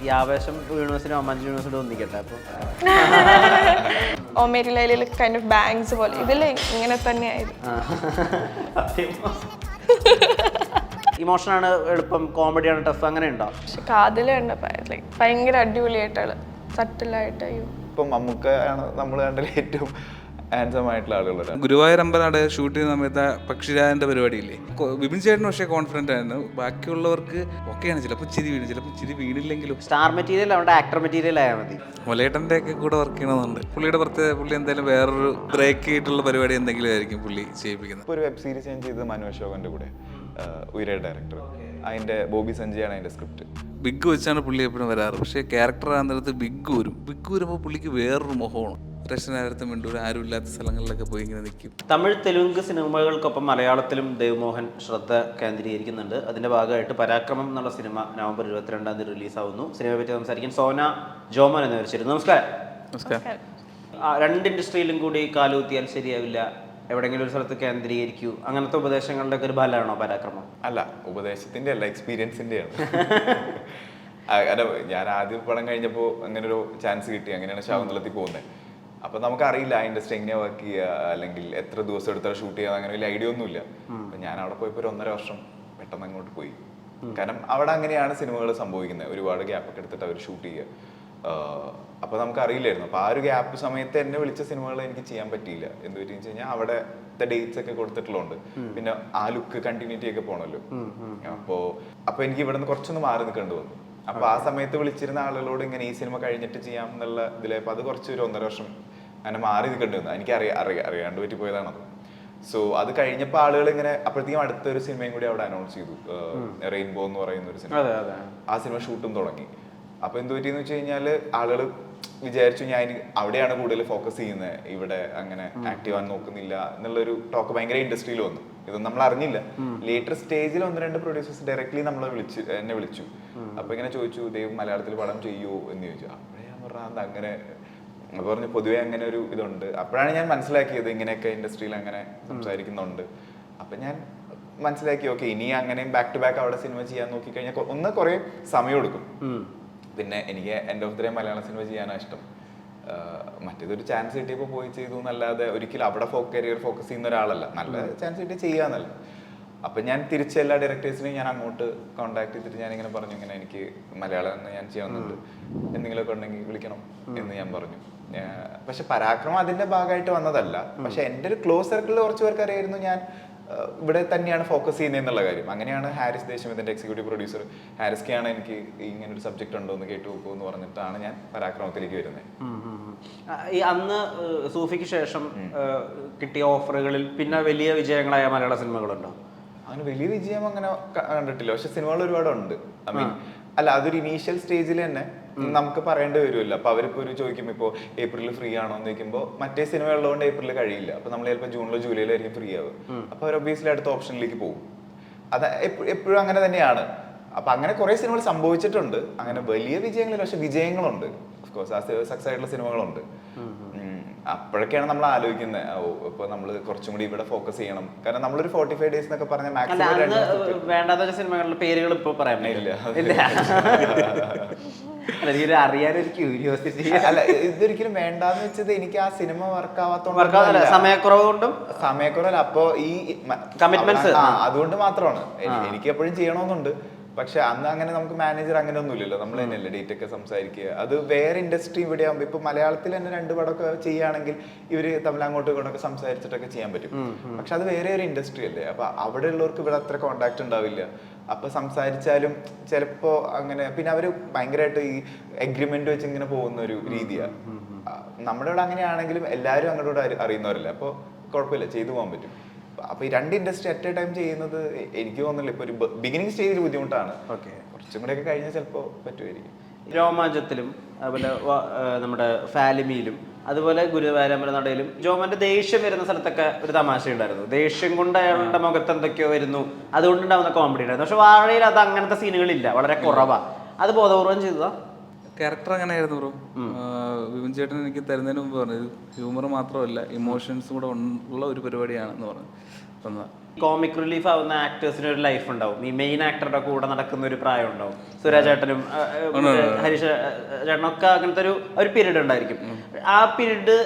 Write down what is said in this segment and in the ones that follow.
ഈ ആവേശം university അമ്മാഞ്ചി university ഒന്നിക്കട്ടെ. അപ്പോൾ ഓ മേരി ലൈലയിൽ കൈൻഡ് ഓഫ് ബാങ്ക്സ് പോലെ ഇതിൽ ഇങ്ങനെ തന്നെയായിരുന്നു. ഇമോഷനാണ് എളുപ്പം, കോമഡിയാണ് ടഫ്, അങ്ങനെ ഉണ്ടോ? പക്ഷെ കാതിലുണ്ട് ഭയങ്കര അടിപൊളിയായിട്ടാണ്, സട്ടിലായിട്ട്. ഇപ്പം മമ്മൂക്കയാണ് നമ്മൾ കണ്ടതിൽ ഏറ്റവും ഹാൻസം ആയിട്ടുള്ള ആളുകളാണ്. ഗുരുവായൂർ അമ്പലനാട് ഷൂട്ട് ചെയ്യുന്ന സമയത്ത് പക്ഷിരാജന്റെ പരിപാടിയില്ലേ, വിപിൻ ചേട്ടന് പക്ഷേ കോൺഫിഡൻ്റ് ആയിരുന്നു. ബാക്കിയുള്ളവർക്ക് ഒക്കെയാണ്, ചിലപ്പോൾ ചിരി വീഴും, ചിലപ്പോൾ ചിരി വീണില്ലെങ്കിലും. സ്റ്റാർ മെറ്റീരിയൽ അവരുടെ ആക്ടർ മെറ്റീരിയൽ ആയാൽ മതി. മുലയേട്ടൻ്റെ ഒക്കെ കൂടെ വർക്ക് ചെയ്യണമെന്നുണ്ട്. പുള്ളിയുടെ പുള്ളി എന്തായാലും വേറൊരു ബ്രേക്ക് ആയിട്ടുള്ള പരിപാടി എന്തെങ്കിലും ആയിരിക്കും പുള്ളി ചെയ്യിപ്പിക്കുന്നത്. ഇപ്പോൾ ഒരു വെബ് സീരീസ് ഞാൻ ചെയ്തത് മനു അശോകൻ്റെ കൂടെ, ഉയരെ ഡയറക്ടർ. അതിൻ്റെ ബോബി സഞ്ജയാണ് അതിൻ്റെ സ്ക്രിപ്റ്റ്. ബിഗ് വെച്ചാണ് പുള്ളി എപ്പോഴും വരാറ്. പക്ഷേ ക്യാരക്ടർ ആകുന്നിടത്ത് ബിഗ് വരുമ്പോൾ പുള്ളിക്ക് വേറൊരു മുഖമാണ്. രക്ഷനാരത്തും മിണ്ടൂർ ആരും ഇല്ലാത്ത സ്ഥലങ്ങളിലൊക്കെ പോയി ഇങ്ങനെ നിൽക്കും. തമിഴ് തെലുങ്ക് സിനിമകൾക്കൊപ്പം മലയാളത്തിലും ദേവ്മോഹൻ ശ്രദ്ധ കേന്ദ്രീകരിക്കുന്നുണ്ട്. അതിൻ്റെ ഭാഗമായിട്ട് പരാക്രമം എന്നുള്ള സിനിമ നവംബർ 22 റിലീസാവുന്നു. സിനിമയെ പറ്റി സംസാരിക്കാൻ സോന ജോമോൻ എന്നിവർ ചേരുന്നു. നമസ്കാരം. നമസ്കാരം. രണ്ട് ഇൻഡസ്ട്രിയിലും കൂടി കാലുകുത്തിയാൽ ശരിയാവില്ല, എവിടെയെങ്കിലും ഒരു സ്ഥലത്ത് കേന്ദ്രീകരിക്കൂ, അങ്ങനത്തെ ഉപദേശങ്ങളുടെ ഒക്കെ ഒരു ഫലമാണോ പരാക്രമം? അല്ല, ഉപദേശത്തിൻ്റെ അല്ല, എക്സ്പീരിയൻസിൻ്റെയാണ്. അല്ല, ഞാൻ ആദ്യം പടം കഴിഞ്ഞപ്പോൾ അങ്ങനെ ഒരു ചാൻസ് കിട്ടി, അങ്ങനെയാണ് ശാകുന്തളത്തിൽ പോകുന്നത്. അപ്പോൾ നമുക്കറിയില്ല ആ ഇൻഡസ്ട്രി എങ്ങനെയാണ് വർക്ക് ചെയ്യുക, അല്ലെങ്കിൽ എത്ര ദിവസം എടുത്താൽ ഷൂട്ട് ചെയ്യുക, അങ്ങനെ വലിയ ഐഡിയ ഒന്നുമില്ല. അപ്പം ഞാൻ അവിടെ പോയപ്പോൾ ഒരു 1.5 വർഷം പെട്ടെന്ന് അങ്ങോട്ട് പോയി. കാരണം അവിടെ അങ്ങനെയാണ് സിനിമകൾ സംഭവിക്കുന്നത്, ഒരുപാട് ഗ്യാപ്പൊക്കെ എടുത്തിട്ട് അവർ ഷൂട്ട് ചെയ്യുക. അപ്പോൾ നമുക്കറിയില്ലായിരുന്നു. അപ്പോൾ ആ ഒരു ഗ്യാപ്പ് സമയത്ത് എന്നെ വിളിച്ച സിനിമകൾ എനിക്ക് ചെയ്യാൻ പറ്റിയില്ല. എന്ത് പറ്റിയെന്ന് വെച്ച് കഴിഞ്ഞാൽ അവിടുത്തെ ഡേറ്റ്സ് ഒക്കെ കൊടുത്തിട്ടുള്ളതുകൊണ്ട്, പിന്നെ ആ ലുക്ക് കണ്ടിന്യൂറ്റി ഒക്കെ പോകണമല്ലോ. അപ്പോൾ എനിക്ക് ഇവിടെ നിന്ന് കുറച്ചൊന്ന് മാറി നിൽക്കേണ്ടി വന്നു. അപ്പോൾ ആ സമയത്ത് വിളിച്ചിരുന്ന ആളുകളോട് ഇങ്ങനെ ഈ സിനിമ കഴിഞ്ഞിട്ട് ചെയ്യാം എന്നുള്ള ഇതിലായപ്പോൾ അത് കുറച്ച് ഒരു 1.5 വർഷം അങ്ങനെ മാറി നിൽക്കേണ്ടി വന്നു. എനിക്ക് അറിയാണ്ട് പറ്റി പോയതാണത്. സോ അത് കഴിഞ്ഞപ്പോൾ ആളുകൾ ഇങ്ങനെ അപ്പോഴത്തേക്കും അടുത്തൊരു സിനിമയും കൂടി അവിടെ അനൗൺസ് ചെയ്തു, റെയിൻബോ എന്ന് പറയുന്ന ഒരു സിനിമ. ആ സിനിമ ഷൂട്ടും തുടങ്ങി. അപ്പോൾ എന്ത് പറ്റിയെന്ന് വെച്ച് കഴിഞ്ഞാൽ ആളുകൾ വിചാരിച്ചു ഞാൻ അവിടെയാണ് കൂടുതൽ ഫോക്കസ് ചെയ്യുന്നത്, ഇവിടെ അങ്ങനെ ആക്റ്റീവ് ആകാൻ നോക്കുന്നില്ല എന്നുള്ളൊരു ടോക്ക് ഭയങ്കര ഇൻഡസ്ട്രിയിൽ വന്നു. ഇതൊന്നും നമ്മൾ അറിഞ്ഞില്ല. ലേറ്റർ സ്റ്റേജിൽ 1-2 പ്രൊഡ്യൂസേഴ്സ് ഡയറക്ട്ലി എന്നെ വിളിച്ചു. അപ്പൊ ഇങ്ങനെ ചോദിച്ചു, ദേവ് മലയാളത്തിൽ പടം ചെയ്യുമോ എന്ന് ചോദിച്ചു. അപ്പോഴേ ഞാൻ പറഞ്ഞത് അങ്ങനെ പറഞ്ഞു, പൊതുവെ അങ്ങനെ ഒരു ഇതുണ്ട്. അപ്പോഴാണ് ഞാൻ മനസ്സിലാക്കിയത് ഇങ്ങനെയൊക്കെ ഇൻഡസ്ട്രിയിൽ അങ്ങനെ സംസാരിക്കുന്നുണ്ട്. അപ്പൊ ഞാൻ മനസ്സിലാക്കി, ഓക്കെ, ഇനി അങ്ങനെയും ബാക്ക് ടു ബാക്ക് അവിടെ സിനിമ ചെയ്യാൻ നോക്കിക്കഴിഞ്ഞാൽ കുറെ സമയം എടുക്കും. പിന്നെ എനിക്ക് end of the day Malayala cinema ചെയ്യാനാണ് ഇഷ്ടം. മറ്റേതൊരു ചാൻസ് കിട്ടിയപ്പോൾ പോയി ചെയ്തു എന്നല്ലാതെ ഒരിക്കലും അവിടെ കരിയർ ഫോക്കസ് ചെയ്യുന്ന ഒരാളല്ല. നല്ല ചാൻസ് കിട്ടി ചെയ്യാന്നല്ല. അപ്പം ഞാൻ തിരിച്ച് എല്ലാ ഡയറക്ടേഴ്സിനെയും ഞാൻ അങ്ങോട്ട് കോൺടാക്ട് ചെയ്തിട്ട് ഞാനിങ്ങനെ പറഞ്ഞു, ഇങ്ങനെ എനിക്ക് മലയാളം ഞാൻ ചെയ്യുന്നുണ്ട്, എന്തെങ്കിലുമൊക്കെ ഉണ്ടെങ്കിൽ വിളിക്കണം എന്ന് ഞാൻ പറഞ്ഞു. പക്ഷെ പരാക്രമം അതിന്റെ ഭാഗമായിട്ട് വന്നതല്ല. പക്ഷെ എൻ്റെ ഒരു ക്ലോസ് സർക്കിളിൽ കുറച്ച് പേർക്ക് അറിയായിരുന്നു ഞാൻ ഇവിടെ തന്നെയാണ് ഫോക്കസ് ചെയ്യുന്നത് എന്നുള്ള കാര്യം. അങ്ങനെയാണ് ഹാരിസ് ദേശമിതിന്റെ എക്സിക്യൂട്ടീവ് പ്രൊഡ്യൂസർ ഹാരിസ്ക്കാണ് എനിക്ക് ഇങ്ങനെ ഒരു സബ്ജക്ട് ഉണ്ടോ എന്ന് കേട്ടു നോക്കൂ എന്ന് പറഞ്ഞിട്ടാണ് ഞാൻ പരാക്രമത്തിലേക്ക് വരുന്നത്. ഈ അന്ന് സൂഫിക്ക് ശേഷം കിട്ടിയ ഓഫറുകളിൽ പിന്നെ വലിയ വിജയങ്ങളായ മലയാള സിനിമകളുണ്ടോ? അങ്ങനെ വലിയ വിജയം അങ്ങനെ കണ്ടിട്ടില്ല. പക്ഷെ സിനിമകൾ ഒരുപാടുണ്ട്. ഐ മീൻ അല്ല, അതൊരു ഇനീഷ്യൽ സ്റ്റേജിൽ തന്നെ നമുക്ക് പറയേണ്ടി വരുമല്ലോ. അപ്പൊ അവരിപ്പോ ഒരു ചോദിക്കും, ഇപ്പോൾ ഏപ്രിലിൽ ഫ്രീ ആണോ എന്ന് ചോദിക്കുമ്പോൾ മറ്റേ സിനിമ ഉള്ളതുകൊണ്ട് ഏപ്രിലിൽ കഴിയില്ല. അപ്പൊ നമ്മൾ ചിലപ്പോൾ ജൂണിലോ ജൂലൈയിലോ ആയിരിക്കും ഫ്രീ ആവുക. അപ്പൊ അവർ ഒബ്വിയസ്ലി അടുത്ത ഓപ്ഷനിലേക്ക് പോകും. അത് എപ്പോഴും അങ്ങനെ തന്നെയാണ്. അപ്പൊ അങ്ങനെ കുറെ സിനിമകൾ സംഭവിച്ചിട്ടുണ്ട്. അങ്ങനെ വലിയ വിജയങ്ങളില്ല, പക്ഷെ വിജയങ്ങളുണ്ട്. ഓഫ്കോഴ്സ് ആ സക്സസ് ആയിട്ടുള്ള സിനിമകളുണ്ട്. അപ്പോഴൊക്കെയാണ് നമ്മൾ ആലോചിക്കുന്നത്, ഇപ്പൊ നമ്മൾ കുറച്ചും കൂടി ഇവിടെ ഫോക്കസ് ചെയ്യണം. കാരണം നമ്മളൊരു 45 days എന്നൊക്കെ പറഞ്ഞ മാക്സിമം വേണ്ടാത്ത സിനിമകളുടെ പേരുകൾ ഇപ്പൊ പറയാൻ പറ്റില്ല. അറിയാനൊരു ക്യൂരിയോസിറ്റി. അല്ല, ഇതൊരിക്കലും വേണ്ടാന്ന് വെച്ചത് എനിക്ക് ആ സിനിമ വർക്കാവാത്തോണ്ട്, സമയക്കുറവല്ല. അപ്പൊ ഈ കമ്മിറ്റ്മെന്റ്സ് അതുകൊണ്ട് മാത്രമാണ്. എനിക്ക് എപ്പോഴും ചെയ്യണമെന്നുണ്ട്. പക്ഷെ അന്ന് അങ്ങനെ നമുക്ക് മാനേജർ അങ്ങനെ ഒന്നും ഇല്ലല്ലോ. നമ്മൾ തന്നെയല്ലേ ഡേറ്റ് ഒക്കെ സംസാരിക്കുക. അത് വേറെ ഇൻഡസ്ട്രി ഇവിടെ ആകുമ്പോൾ ഇപ്പൊ മലയാളത്തിൽ തന്നെ 2 പടമൊക്കെ ചെയ്യുകയാണെങ്കിൽ ഇവര് തമ്മിൽ അങ്ങോട്ടും ഇങ്ങോട്ടൊക്കെ സംസാരിച്ചിട്ടൊക്കെ ചെയ്യാൻ പറ്റും. പക്ഷെ അത് വേറെ ഒരു ഇൻഡസ്ട്രി അല്ലേ. അപ്പൊ അവിടെ ഉള്ളവർക്ക് ഇവിടെ അത്ര കോണ്ടാക്ട് ഉണ്ടാവില്ല. അപ്പൊ സംസാരിച്ചാലും ചിലപ്പോ അങ്ങനെ, പിന്നെ അവര് ഭയങ്കരമായിട്ട് ഈ എഗ്രിമെന്റ് വെച്ച് ഇങ്ങനെ പോകുന്ന ഒരു രീതിയാണ്. നമ്മുടെ ഇവിടെ അങ്ങനെയാണെങ്കിലും എല്ലാവരും അങ്ങോട്ട് അറിയുന്നവരല്ലേ. അപ്പോൾ കുഴപ്പമില്ല, ചെയ്തു പോകാൻ പറ്റും. അപ്പൊ ഈ 2 ഇൻഡസ്ട്രി അറ്റ് എ ടൈം ചെയ്യുന്നത് എനിക്ക് തോന്നുന്നില്ല. ഇപ്പൊ ഒരു ബിഗിനിങ് സ്റ്റേജിൽ ബുദ്ധിമുട്ടാണ്. കുറച്ചും കൂടെ ഒക്കെ കഴിഞ്ഞാൽ ചിലപ്പോൾ പറ്റുമായിരിക്കും. രോമാഞ്ചത്തിലും അതുപോലെ നമ്മുടെ ഫാലിമിയിലും അതുപോലെ ഗുരുവായൂരമ്പലനടയിലും ജോമന്റെ ദേഷ്യം വരുന്ന സ്ഥലത്തൊക്കെ ഒരു തമാശ ഉണ്ടായിരുന്നു. ദേഷ്യം കൊണ്ട് അയാളുടെ മുഖത്ത് എന്തൊക്കെയോ വരുന്നു, അതുകൊണ്ടുണ്ടാവുന്ന കോമഡി ഉണ്ടായിരുന്നു. പക്ഷെ വാഴയിൽ അത് അങ്ങനത്തെ സീനുകളില്ല, വളരെ കുറവാ. അത് ബോധപൂർവം ചെയ്തതാ? ക്യാരക്ടർ അങ്ങനെയായിരുന്നു ബ്രോ. വിപിൻ ചേട്ടൻ എനിക്ക് തരുന്നതിന് മുമ്പ് പറഞ്ഞു, ഹ്യൂമർ മാത്രമല്ല ഇമോഷൻസും കൂടെ ഉള്ള ഒരു പരിപാടിയാണെന്ന് പറഞ്ഞു. കോമിക് റിലീഫ് ആവുന്ന ആക്ടേഴ്സിന് ഒരു ലൈഫ് ഉണ്ടാവും. ഈ മെയിൻ ആക്ടറുടെ കൂടെ നടക്കുന്ന ഒരു പ്രായം ഉണ്ടാവും. സുരാജ് ചേട്ടനും ഹരീഷ് ചേട്ടനൊക്കെ അങ്ങനത്തെ ഒരു പീരീഡ് ഉണ്ടായിരിക്കും. ആ പീരീഡ്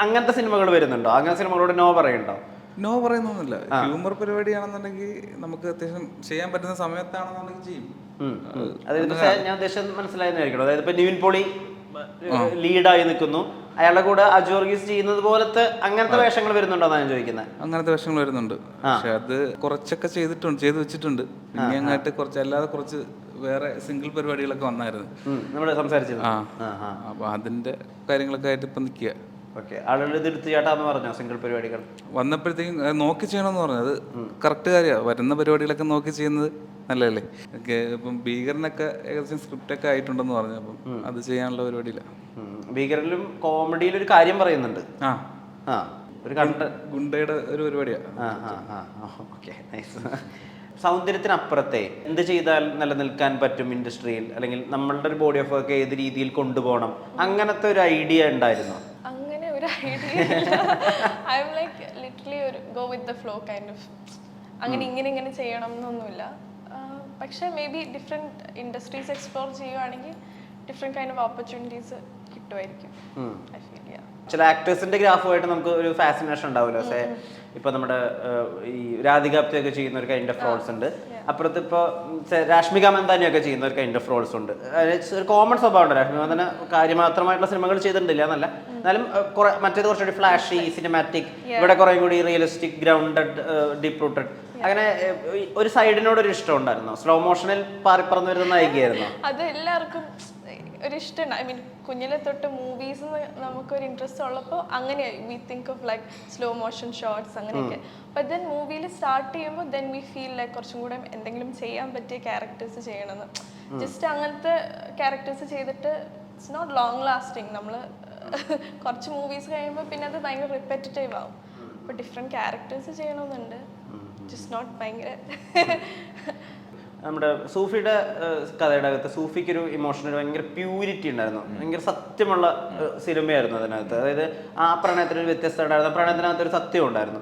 അങ്ങനത്തെ സിനിമകൾ വരുന്നുണ്ടോ? അങ്ങനത്തെ സിനിമകളോട് നോ പറയുന്നുണ്ടോ? നോ പറയുന്നൊന്നുമില്ല. ഹ്യൂമർ പരിപാടിയാണെന്നുണ്ടെങ്കിൽ നമുക്ക് അത്യാവശ്യം ചെയ്യാൻ പറ്റുന്ന സമയത്താണെന്നുണ്ടെങ്കിൽ ചെയ്യും. അതായത് ഞാൻ ഉദ്ദേശം മനസ്സിലായെന്നായിരിക്കണം. അതായത് ഇപ്പൊ നിവിൻ പോളി ലീഡായി നിൽക്കുന്നു, അയാളുടെ കൂടെ അജു വർഗീസ് ചെയ്യുന്നത് പോലത്തെ അങ്ങനത്തെ വേഷങ്ങൾ വരുന്നുണ്ടോ എന്നാണ് ഞാൻ ചോദിക്കുന്നത്. അങ്ങനത്തെ വേഷങ്ങൾ വരുന്നുണ്ട്. പക്ഷെ അത് കുറച്ചൊക്കെ ചെയ്തു വെച്ചിട്ടുണ്ട്. പിന്നെ അങ്ങായിട്ട് കുറച്ച് അല്ലാതെ കുറച്ച് വേറെ സിംഗിൾ പരിപാടികളൊക്കെ വന്നായിരുന്നു നമ്മൾ സംസാരിച്ചത്. അപ്പൊ അതിന്റെ കാര്യങ്ങളൊക്കെ ആയിട്ട് ഇപ്പൊ നിൽക്കുക. ഓക്കെ, ആളുകൾ ഇത് എടുത്ത് ചേട്ടാന്ന് പറഞ്ഞോ സിംഗിൾ പരിപാടികൾ വന്നപ്പോഴത്തേക്കും നോക്കി ചെയ്യണമെന്ന് പറഞ്ഞു. അത് കറക്റ്റ് കാര്യമാണ്. വരുന്ന പരിപാടികളൊക്കെ നോക്കി ചെയ്യുന്നത് നല്ലതല്ലേ. ഇപ്പം ഭീകരനൊക്കെ ഏകദേശം സ്ക്രിപ്റ്റൊക്കെ ആയിട്ടുണ്ടെന്ന് പറഞ്ഞു. അപ്പം അത് ചെയ്യാനുള്ള പരിപാടിയില്ല. ഭീകരനിലും കോമഡിയിലും ഒരു കാര്യം പറയുന്നുണ്ട്. ഒരു ഗുണ്ടയുടെ ഒരു പരിപാടിയാണ്. Okay, nice. സൗന്ദര്യത്തിനപ്പുറത്തെ എന്ത് ചെയ്താൽ നിലനിൽക്കാൻ പറ്റും ഇൻഡസ്ട്രിയിൽ, അല്ലെങ്കിൽ നമ്മളുടെ ഒരു ബോഡി ഓഫ് വർക്ക് ഏത് രീതിയിൽ കൊണ്ടുപോകണം, അങ്ങനത്തെ ഒരു ഐഡിയ ഉണ്ടായിരുന്നോ? അങ്ങനെ ഒരു idea I'm like literally ഒരു go with the flow kind of. അങ്ങനെ ഇങ്ങനെ ചെയ്യണം എന്നൊന്നുമില്ല. പക്ഷേ maybe different industries explore ചെയ്യുകയാണെങ്കിൽ ഡിഫറെൻറ്റ് കൈൻഡ് ഓഫ് ഓപ്പർച്യൂണിറ്റീസ് കിട്ടുമായിരിക്കും. I feel ya. ചില ആക്ടേഴ്സിന്റെ ഗ്രാഫുമായിട്ട് നമുക്ക് ഒരു ഫാസിനേഷൻ ഉണ്ടാവുമല്ലോ. പക്ഷേ ഇപ്പൊ നമ്മുടെ ഈ രാധികാപ്തിയൊക്കെ ചെയ്യുന്ന ഒരു കൈൻഡ് ഓഫ് റോൾസ് ഉണ്ട്. അപ്പുറത്ത് ഇപ്പോൾ രാഷ്മിക മന്ദാനിയൊക്കെ ചെയ്യുന്ന ഒരു കൈൻഡ് ഓഫ് റോൾസ് ഉണ്ട്. ഒരു കോമൺ സ്വഭാവം ഉണ്ട്. രാഷ്മിക മന്ദാന കാര്യമാത്രമായിട്ടുള്ള സിനിമകൾ ചെയ്തിട്ടില്ല എന്നല്ല, എന്നാലും മറ്റേത് കുറച്ചുകൂടി ഫ്ലാഷി, സിനിമാറ്റിക്, ഇവിടെ കുറേ കൂടി റിയലിസ്റ്റിക്, ഗ്രൗണ്ടഡ്, ഡീപ് റൂട്ടഡ്. അങ്ങനെ ഒരു സൈഡിനോട് ഒരു ഇഷ്ടം ഉണ്ടായിരുന്നോ? സ്ലോ മോഷനിൽ പാറിപ്പറന്ന് വരുന്ന നായികയായിരുന്നോ? അത് എല്ലാവർക്കും ഒരു ഇഷ്ടമുണ്ട്. ഐ മീൻ കുഞ്ഞിലെ തൊട്ട് മൂവീസ് നമുക്കൊരു ഇൻട്രസ്റ്റ് ഉള്ളപ്പോൾ അങ്ങനെ we think of like slow motion shorts അങ്ങനെയൊക്കെ. ബട്ട് ദെൻ മൂവിയിൽ സ്റ്റാർട്ട് ചെയ്യുമ്പോൾ ദെൻ വി ഫീൽ ലൈക്ക് കുറച്ചും കൂടെ എന്തെങ്കിലും ചെയ്യാൻ പറ്റിയ ക്യാരക്ടേഴ്സ് ചെയ്യണമെന്ന്. ജസ്റ്റ് അങ്ങനത്തെ ക്യാരക്ടേഴ്സ് ചെയ്തിട്ട് ഇറ്റ്സ് നോട്ട് ലോങ് ലാസ്റ്റിംഗ്. നമ്മൾ കുറച്ച് മൂവീസ് കഴിയുമ്പോൾ പിന്നെ അത് ഭയങ്കര റിപ്പറ്റേറ്റീവ് ആവും. അപ്പോൾ ഡിഫറെൻറ്റ് ക്യാരക്ടേഴ്സ് ചെയ്യണമെന്നുണ്ട്. ജസ്റ്റ് നോട്ട് ഭയങ്കര നമ്മുടെ സൂഫിയുടെ കഥയുടെ അകത്ത് സൂഫിക്കൊരു ഇമോഷണൽ ഭയങ്കര പ്യൂരിറ്റി ഉണ്ടായിരുന്നു. ഭയങ്കര സത്യമുള്ള സിനിമയായിരുന്നു അതിനകത്ത്. അതായത് ആ പ്രണയത്തിനൊരു വ്യത്യസ്തത ഉണ്ടായിരുന്നു. പ്രണയത്തിനകത്ത് ഒരു സത്യം ഉണ്ടായിരുന്നു.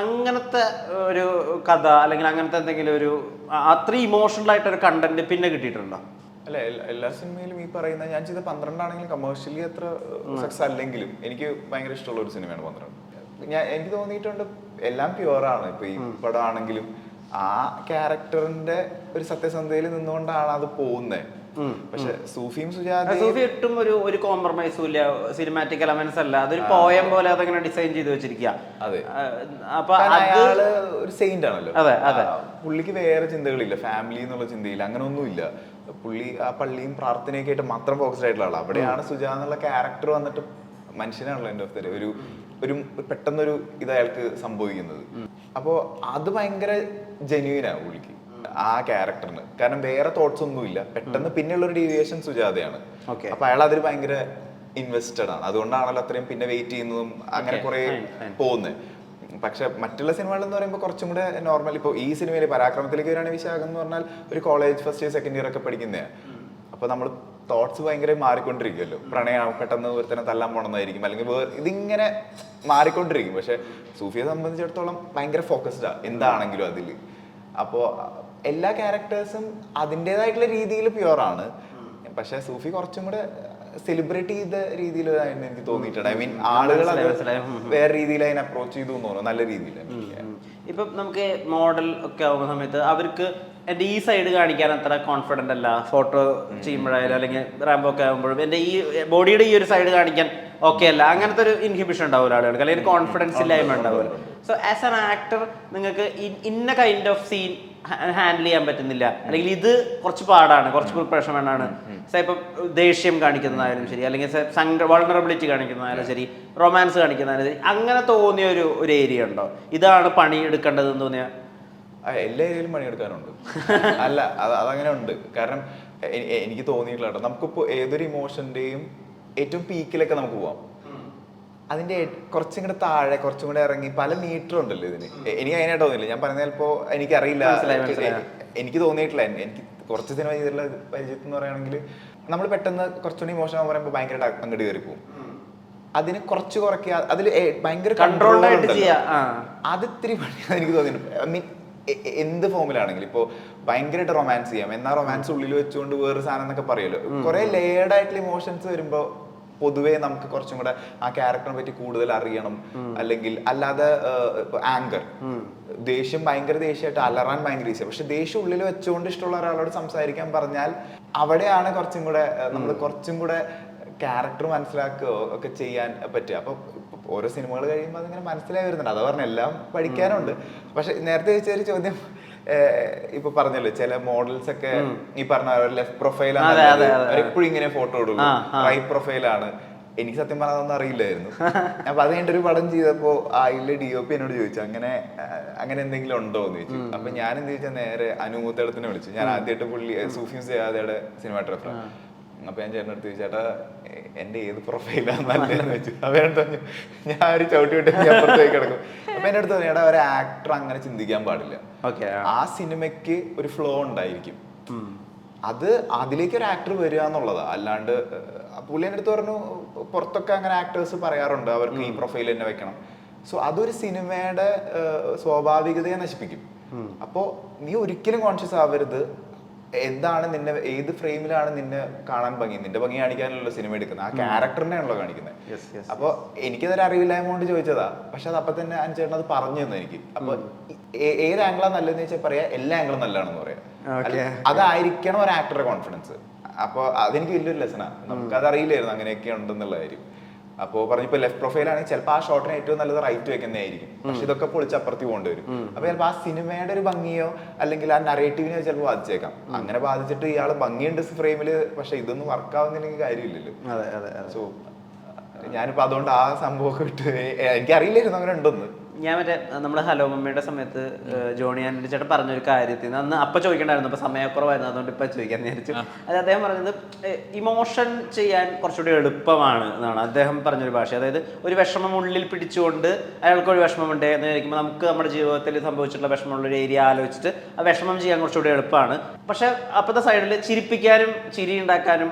അങ്ങനത്തെ ഒരു കഥ അല്ലെങ്കിൽ അങ്ങനത്തെ എന്തെങ്കിലും ഒരു അത്രയും ഇമോഷണൽ ആയിട്ടൊരു കണ്ടന്റ് പിന്നെ കിട്ടിയിട്ടുണ്ടോ? അല്ല, എല്ലാ സിനിമയിലും ഈ പറയുന്ന ഞാൻ ചെയ്ത 12 ആണെങ്കിലും കമേഴ്ഷ്യലി അത്ര സക്സസ് അല്ലെങ്കിലും എനിക്ക് ഭയങ്കര ഇഷ്ടമുള്ള ഒരു സിനിമയാണ് 12. എനിക്ക് തോന്നിയിട്ടുണ്ട് എല്ലാം പ്യുവറാണ്. ഇപ്പൊ ഈ പടം ആണെങ്കിലും ആ ക്യാരക്ടറിന്റെ ഒരു സത്യസന്ധതയിൽ നിന്നുകൊണ്ടാണ് അത് പോകുന്നത്. പക്ഷെ സൂഫിയും സൂഫി ഒട്ടും ഒരു കോംപ്രമൈസും ഇല്ല. സിനിമാറ്റിക് എലമെന്റ്സ് അല്ല, അതൊരു പോയം പോലെ അതങ്ങനെ ഡിസൈൻ ചെയ്ത് വെച്ചിരിക്കുക. അതെ, അപ്പൊ അയാള് ഒരു സെയിന്റ് ആണല്ലോ. അതെ അതെ, പുള്ളിക്ക് വേറെ ചിന്തകളില്ല, ഫാമിലി എന്നുള്ള ചിന്തയില്ല, അങ്ങനെ ഒന്നുമില്ല. പുള്ളി ആ പള്ളിയും പ്രാർത്ഥനയൊക്കെ ആയിട്ട് മാത്രം ഫോക്കസ്ഡ് ആയിട്ടുള്ള ആളാണ്. അവിടെയാണ് സുജ എന്നുള്ള ക്യാരക്ടർ വന്നിട്ട് മനുഷ്യനാണല്ലോ എൻ്റെ ഓഫ് ഒരു പെട്ടെന്നൊരു ഇത് അയാൾക്ക് സംഭവിക്കുന്നത്. അപ്പോൾ അത് ഭയങ്കര ജെന്യൂനാണ് പുള്ളിക്ക് ആ ക്യാരക്ടറിന്. കാരണം വേറെ തോട്ട്സ് ഒന്നുമില്ല. പെട്ടെന്ന് പിന്നെയുള്ള ഒരു ഡീവിയേഷൻ സുജാതയാണ്. അപ്പൊ അയാൾ അതിൽ ഭയങ്കര ഇൻവെസ്റ്റഡ് ആണ്. അതുകൊണ്ടാണല്ലോ അത്രയും പിന്നെ വെയിറ്റ് ചെയ്യുന്നതും അങ്ങനെ കുറെ പോകുന്നത്. പക്ഷെ മറ്റുള്ള സിനിമകൾ എന്ന് പറയുമ്പോൾ കുറച്ചും കൂടെ നോർമൽ. ഇപ്പോൾ ഈ സിനിമയിൽ പരാക്രമത്തിലേക്ക് വരികയാണെങ്കിൽ വിശാഖം എന്ന് പറഞ്ഞാൽ ഒരു college first year second year ഒക്കെ പഠിക്കുന്നതാണ്. അപ്പൊ നമ്മൾ തോട്ട്സ് ഭയങ്കര മാറിക്കൊണ്ടിരിക്കുമല്ലോ. പ്രണയം പെട്ടെന്ന് ഒരുത്തനെ തല്ലാൻ പോണമെന്നായിരിക്കും, അല്ലെങ്കിൽ ഇതിങ്ങനെ മാറിക്കൊണ്ടിരിക്കും. പക്ഷെ സൂഫിയെ സംബന്ധിച്ചിടത്തോളം ഭയങ്കര ഫോക്കസ്ഡാ എന്താണെങ്കിലും അതിൽ. അപ്പോൾ എല്ലാ ക്യാരക്ടേഴ്സും അതിൻ്റെതായിട്ടുള്ള രീതിയിൽ പ്യുവറാണ്. പക്ഷെ സൂഫി കുറച്ചും കൂടെ സെലിബ്രേറ്റ് ചെയ്ത രീതിയിൽ എനിക്ക് തോന്നിയിട്ടുണ്ട്. ഐ മീൻ ആളുകൾ വേറെ രീതിയിൽ അതിനെ അപ്രോച്ച് ചെയ്തു തോന്നുന്നു, നല്ല രീതിയിൽ. ഇപ്പം നമുക്ക് മോഡൽ ഒക്കെ ആവുന്ന സമയത്ത് അവർക്ക് എൻ്റെ ഈ സൈഡ് കാണിക്കാൻ അത്ര കോൺഫിഡൻ്റ് അല്ല. ഫോട്ടോ ചെയ്യുമ്പോഴായാലും അല്ലെങ്കിൽ റാമ്പോ ഒക്കെ ആകുമ്പോഴും എൻ്റെ ഈ ബോഡിയുടെ ഈ ഒരു സൈഡ് കാണിക്കാൻ ഓക്കെ അല്ല. അങ്ങനത്തെ ഒരു ഇൻഹിബിഷൻ ഉണ്ടാവില്ല ആളുകൾക്ക്, അല്ലെങ്കിൽ കോൺഫിഡൻസ് ഇല്ലായ്മ ഉണ്ടാവില്ല. സോ ആസ് ആൻ ആക്ടർ നിങ്ങൾക്ക് ഇന്ന കൈൻഡ് ഓഫ് സീൻ ഹാൻഡിൽ ചെയ്യാൻ പറ്റുന്നില്ല, അല്ലെങ്കിൽ ഇത് കുറച്ച് പാടാണ്, കുറച്ച് പ്രിപ്പറേഷൻ വേണമാണ്. ഇപ്പം ദേഷ്യം കാണിക്കുന്നതായാലും ശരി, അല്ലെങ്കിൽ വൾണറബിലിറ്റി കാണിക്കുന്നതായാലും ശരി, റൊമാൻസ് കാണിക്കുന്നതായാലും ശരി, അങ്ങനെ തോന്നിയ ഒരു ഏരിയ ഉണ്ടോ? ഇതാണ് പണി എടുക്കേണ്ടതെന്ന് തോന്നിയ? എല്ലാ ഏരിയയിലും പണിയെടുക്കാനുണ്ട്. അല്ല, അതങ്ങനെ ഉണ്ട്. കാരണം എനിക്ക് തോന്നിയിട്ടുള്ള കേട്ടോ, നമുക്കിപ്പോൾ ഏതൊരു ഇമോഷൻ്റെയും ഏറ്റവും പീക്കിലൊക്കെ നമുക്ക് പോവാം. അതിൻ്റെ കുറച്ചും കൂടെ താഴെ കുറച്ചും കൂടെ ഇറങ്ങി പല മീറ്റർ ഉണ്ടല്ലോ ഇതിന്. എനിക്ക് അതിനായിട്ട് തോന്നിയില്ല. ഞാൻ പറഞ്ഞ ചിലപ്പോൾ എനിക്കറിയില്ല, എനിക്ക് തോന്നിയിട്ടില്ല. എനിക്ക് കുറച്ച് സിനിമ ചെയ്തിട്ടുള്ള പരിചയത്തിൽ എന്ന് പറയുകയാണെങ്കിൽ നമ്മൾ പെട്ടെന്ന് കുറച്ചുകൂടി ഇമോഷൻ പറയുമ്പോൾ ഭയങ്കരമായിട്ട് അങ്ങോട്ട് കയറി പോകും. അതിന് കുറച്ച് കുറയ്ക്കുക, അതിൽ ഭയങ്കര കൺട്രോൾഡ് ആയിട്ട് ചെയ്യാ. അത് ഇത്തിരി പണിയാന്ന് എനിക്ക് തോന്നിയിട്ടുണ്ട്. ഐ മീൻ എന്ത് ഫോമിലാണെങ്കിലും ഇപ്പോൾ ഭയങ്കരമായിട്ട് റൊമാൻസ് ചെയ്യാം, എന്നാൽ റൊമാൻസ് ഉള്ളിൽ വെച്ചുകൊണ്ട് വേറെ സാധനം എന്നൊക്കെ പറയുമല്ലോ. കുറെ ലേയേർഡ് ആയിട്ടുള്ള ഇമോഷൻസ് വരുമ്പോൾ പൊതുവേ നമുക്ക് കുറച്ചും കൂടെ ആ ക്യാരക്ടറിനെ പറ്റി കൂടുതൽ അറിയണം. അല്ലെങ്കിൽ അല്ലാതെ ആങ്കർ, ദേഷ്യം ഭയങ്കര ദേഷ്യമായിട്ട് അലറാൻ ഭയങ്കര ഈസിയാണ്. പക്ഷെ ദേഷ്യം ഉള്ളിൽ വെച്ചുകൊണ്ട് ഇഷ്ടമുള്ള ഒരാളോട് സംസാരിക്കാൻ പറഞ്ഞാൽ അവിടെയാണ് കുറച്ചും കൂടെ നമ്മൾ കുറച്ചും കൂടെ ക്യാരക്ടർ മനസ്സിലാക്കുകയോ ഒക്കെ ചെയ്യാൻ പറ്റുക. അപ്പൊ ഓരോ സിനിമകൾ കഴിയുമ്പോൾ അതിങ്ങനെ മനസ്സിലായി വരുന്നുണ്ട്. അതാ പറഞ്ഞ എല്ലാം പഠിക്കാനുണ്ട്. പക്ഷെ നേരത്തെ ചോദിച്ചൊരു ചോദ്യം, ഇപ്പൊ പറഞ്ഞല്ലോ ചില മോഡൽസ് ഒക്കെ ഈ പറഞ്ഞ ലെഫ്റ്റ് പ്രൊഫൈലാണ് എപ്പോഴും ഇങ്ങനെ ഫോട്ടോ ഇടുള്ളൂ, റൈറ്റ് പ്രൊഫൈലാണ്. എനിക്ക് സത്യം പറഞ്ഞാൽ അതൊന്നും അറിയില്ലായിരുന്നു. അപ്പൊ അത് കഴിഞ്ഞിട്ട് ഒരു പടം ചെയ്തപ്പോ അതിലെ DOP എന്നോട് ചോദിച്ചു അങ്ങനെ എന്തെങ്കിലും ഉണ്ടോ എന്ന് ചോദിച്ചു. അപ്പൊ ഞാൻ എന്ത് ചോദിച്ചാൽ നേരെ അനുമൂത്തേടത്തിനെ വിളിച്ചു. ഞാൻ ആദ്യമായിട്ട് പുള്ളി സൂഫിയൂസ് ചെയ്യാതെയുടെ സിനിമാറ്റോഗ്രാഫർ. അപ്പൊ ഞാൻ ചേട്ടനടുത്ത് ചേട്ടാ എന്റെ ഏത് പ്രൊഫൈലാണ് നല്ലതെന്ന് വെച്ചു. അപ്പൊ എന്നോട് പറഞ്ഞു ഞാൻ ഒരു ചവിട്ടി വിട്ട് അപ്പുറത്തേക്ക് കിടക്കും. അപ്പൊ എന്റെ അടുത്ത് പറഞ്ഞു, എടാ ഒരു ആക്ടർ അങ്ങനെ ചിന്തിക്കാൻ പാടില്ല. ആ സിനിമയ്ക്ക് ഒരു ഫ്ലോ ഉണ്ടായിരിക്കും, അത് അതിലേക്ക് ഒരു ആക്ടർ വരിക എന്നുള്ളതാ. അല്ലാണ്ട് പുള്ളി എൻ്റെ അടുത്ത് പറഞ്ഞു പുറത്തൊക്കെ അങ്ങനെ ആക്ടേഴ്സ് പറയാറുണ്ട് അവർക്ക് ഈ പ്രൊഫൈൽ തന്നെ വെക്കണം. സോ അതൊരു സിനിമയുടെ സ്വാഭാവികതയെ നശിപ്പിക്കും. അപ്പോ നീ ഒരിക്കലും കോൺഷ്യസ് ആവരുത് എന്താണ് നിന്നെ, ഏത് ഫ്രെയിമിലാണ് നിന്നെ കാണാൻ ഭംഗി, നിന്റെ ഭംഗി കാണിക്കാനല്ലോ സിനിമ എടുക്കുന്നത്, ആ ക്യാരക്ടറിനെയാണല്ലോ കാണിക്കുന്നത്. അപ്പൊ എനിക്കതൊരു അറിവില്ലായ്മ കൊണ്ട് ചോദിച്ചതാ. പക്ഷെ അത് അപ്പൊ തന്നെ ചേട്ടൻ അത് പറഞ്ഞു തന്നു എനിക്ക്. അപ്പൊ ഏത് ആംഗിളാ നല്ലതെന്ന് വെച്ചാൽ പറയാ എല്ലാ ആംഗിളും നല്ലതാണെന്ന് പറയാം. അതായിരിക്കണം ഒരു ആക്ടറുടെ കോൺഫിഡൻസ്. അപ്പൊ അതെനിക്ക് വലിയൊരു ലെസണാ. നമുക്കത് അറിയില്ലായിരുന്നു അങ്ങനെയൊക്കെ ഉണ്ടെന്നുള്ള കാര്യം. അപ്പോൾ പറഞ്ഞപ്പോ ലെഫ്റ്റ് പ്രൊഫൈൽ ആണെങ്കിൽ ചിലപ്പോൾ ആ ഷോട്ടിന് ഏറ്റവും നല്ലത് റൈറ്റ് വെക്കുന്നതായിരിക്കും. പക്ഷെ ഇതൊക്കെ പൊളിച്ച് അപ്പുറത്ത് പോകേണ്ടി വരും. അപ്പൊ ചിലപ്പോൾ ആ സിനിമയുടെ ഒരു ഭംഗിയോ അല്ലെങ്കിൽ ആ നറേറ്റീവിനെയോ ചിലപ്പോൾ ബാധിച്ചേക്കാം. അങ്ങനെ ബാധിച്ചിട്ട് ഇയാൾ ഭംഗിയുണ്ട് ഫ്രെയിമില്, പക്ഷെ ഇതൊന്നും വർക്ക് ആവുന്നില്ലെങ്കിൽ കാര്യമില്ലല്ലോ. സോ ഞാനിപ്പോ അതുകൊണ്ട് ആ സംഭവമൊക്കെ വിട്ട് എനിക്കറിയില്ലായിരുന്നു അങ്ങനെ ഉണ്ടെന്ന്. ഞാൻ മറ്റേ നമ്മുടെ ഹലോ മമ്മിയുടെ സമയത്ത് ജോണി ആൻഡി ചേട്ടൻ പറഞ്ഞൊരു കാര്യത്തിൽ അന്ന് അപ്പം ചോദിക്കണ്ടായിരുന്നു, അപ്പൊ സമയക്കുറവായിരുന്നു, അതുകൊണ്ട് ഇപ്പം ചോദിക്കാൻ വിചാരിച്ചു. അത് അദ്ദേഹം പറഞ്ഞത് ഇമോഷൻ ചെയ്യാൻ കുറച്ചുകൂടി എളുപ്പമാണ് എന്നാണ് അദ്ദേഹം പറഞ്ഞൊരു ഭാഷ. അതായത് ഒരു വിഷമം ഉള്ളിൽ പിടിച്ചുകൊണ്ട് അയാൾക്ക് ഒരു വിഷമമുണ്ട് എന്ന് വിചാരിക്കുമ്പോൾ നമുക്ക് നമ്മുടെ ജീവിതത്തിൽ സംഭവിച്ചിട്ടുള്ള വിഷമമുള്ളൊരു ഏരിയ ആലോചിച്ചിട്ട് ആ വിഷമം ചെയ്യാൻ കുറച്ചുകൂടി എളുപ്പമാണ്. പക്ഷെ അപ്പോഴത്തെ സൈഡിൽ ചിരിപ്പിക്കാനും ചിരി ഉണ്ടാക്കാനും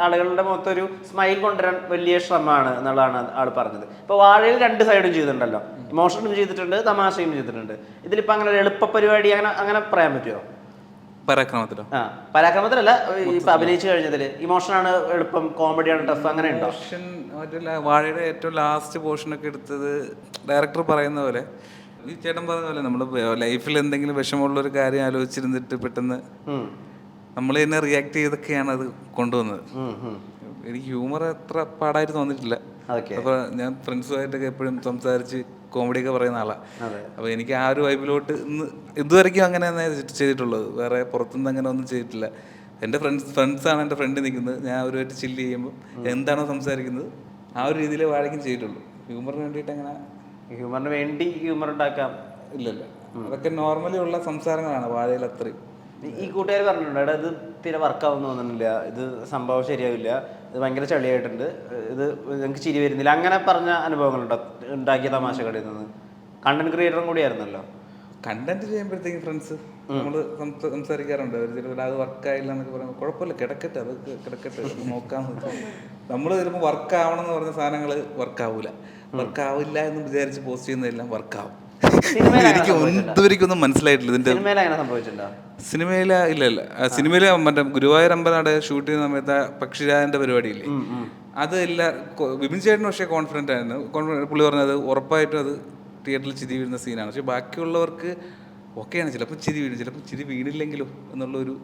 ആളുകളുടെ മൊത്തം സ്മൈൽ കൊണ്ടുവരാൻ വലിയ ശ്രമമാണ് എന്നുള്ളതാണ് ആൾ പറഞ്ഞത്. ഇപ്പോൾ വാഴയിൽ രണ്ട് സൈഡും ചെയ്തിട്ടുണ്ടല്ലോ, ഇമോഷനും ചെയ്തിട്ടുണ്ട്, തമാശയും ചെയ്തിട്ടുണ്ട്. ഇതിലിപ്പോൾ അങ്ങനെ ഒരു എളുപ്പ പരിപാടി അങ്ങനെ പറയാൻ പറ്റുമോ? പരാക്രമത്തിലോ? പരാക്രമത്തിലല്ല, ഇപ്പൊ അഭിനയിച്ചു കഴിഞ്ഞതിൽ ഇമോഷനാണ് എളുപ്പം, കോമഡിയാണ് ടഫ്, അങ്ങനെ ഉണ്ടോ? വാഴയുടെ ഏറ്റവും ലാസ്റ്റ് പോർഷനൊക്കെ എടുത്തത് ഡയറക്ടർ പറയുന്ന പോലെ, ഈ ചേട്ടൻ പറഞ്ഞ പോലെ നമ്മൾ ലൈഫിൽ എന്തെങ്കിലും വിഷമമുള്ളൊരു കാര്യം ആലോചിച്ചിരുന്നിട്ട് പെട്ടെന്ന് നമ്മൾ തന്നെ റിയാക്ട് ചെയ്തൊക്കെയാണ് അത് കൊണ്ടുവന്നത്. എനിക്ക് ഹ്യൂമർ അത്ര പാടായിട്ട് തോന്നിയിട്ടില്ല. അപ്പോൾ ഞാൻ ഫ്രണ്ട്സുമായിട്ടൊക്കെ എപ്പോഴും സംസാരിച്ച് കോമഡിയൊക്കെ പറയുന്ന ആളാണ്. അപ്പോൾ എനിക്ക് ആ ഒരു വൈബിലോട്ട് ഇതുവരെയ്ക്കും അങ്ങനെ തന്നെ ചെയ്തിട്ടുള്ളത്. വേറെ പുറത്തുനിന്ന് അങ്ങനെ ഒന്നും ചെയ്തിട്ടില്ല. എൻ്റെ ഫ്രണ്ട്സാണ് എൻ്റെ ഫ്രണ്ട് നിൽക്കുന്നത്, ഞാൻ അവരുമായിട്ട് ചില്ല് ചെയ്യുമ്പോൾ എന്താണോ സംസാരിക്കുന്നത് ആ ഒരു രീതിയിലേ വാഴയ്ക്കും ചെയ്തിട്ടുള്ളൂ. ഹ്യൂമറിന് വേണ്ടിയിട്ട് അങ്ങനെ ഹ്യൂമറിന് വേണ്ടി ഹ്യൂമർ ഉണ്ടാക്കാം ഇല്ലല്ലോ. അതൊക്കെ നോർമലി ഉള്ള സംസാരങ്ങളാണ് വാഴയിൽ അത്രയും. ഈ കൂട്ടുകാർ പറഞ്ഞിട്ടുണ്ട്, എടാ ഇത് തീരെ വർക്കാവുന്ന തോന്നുന്നില്ല, ഇത് സംഭവം ശരിയാവില്ല, ഇത് ഭയങ്കര ചളിയായിട്ടുണ്ട്, ഇത് ഞങ്ങൾക്ക് ചിരി വരുന്നില്ല, അങ്ങനെ പറഞ്ഞ അനുഭവങ്ങളുണ്ടോ ഉണ്ടാക്കിയ തമാശകളിൽ നിന്ന്? കണ്ടന്റ് ക്രിയേറ്ററും കൂടിയായിരുന്നല്ലോ. കണ്ടന്റ് ചെയ്യുമ്പോഴത്തേക്കും ഫ്രണ്ട്സ് നമ്മൾ സംസാരിക്കാറുണ്ട്. അത് വർക്കായില്ല എന്നൊക്കെ പറയുമ്പോൾ കുഴപ്പമില്ല, കിടക്കട്ടെ, അത് കിടക്കട്ടെ, നോക്കാം. നമ്മൾ ചിലപ്പോൾ വർക്കാവണം എന്ന് പറഞ്ഞ സാധനങ്ങൾ വർക്കാവൂല, വർക്കാവില്ല എന്ന് വിചാരിച്ച് പോസ്റ്റ് ചെയ്യുന്നതെല്ലാം വർക്കാവും. എനിക്ക് ഇതുവരെയ്ക്കൊന്നും മനസ്സിലായിട്ടില്ല ഇതിന്റെ. സിനിമയില ഇല്ല സിനിമയില് മറ്റേ ഗുരുവായൂർ അമ്പലനട ഷൂട്ട് ചെയ്യുന്ന സമയത്ത് പക്ഷിരാജന്റെ പരിപാടിയില്ലേ, അത് വിപിൻ ചേട്ടന് പക്ഷേ കോൺഫിഡൻ്റ് ആയിരുന്നു. പുള്ളി പറഞ്ഞത് ഉറപ്പായിട്ടും അത് തിയേറ്ററിൽ ചിരി വീഴുന്ന സീനാണ്. പക്ഷെ ബാക്കിയുള്ളവർക്ക് ഓക്കെയാണ്, ചിലപ്പോൾ ചിരി വീഴും, ചിലപ്പോൾ ചിരി വീണില്ലെങ്കിലോ എന്നുള്ളൊരു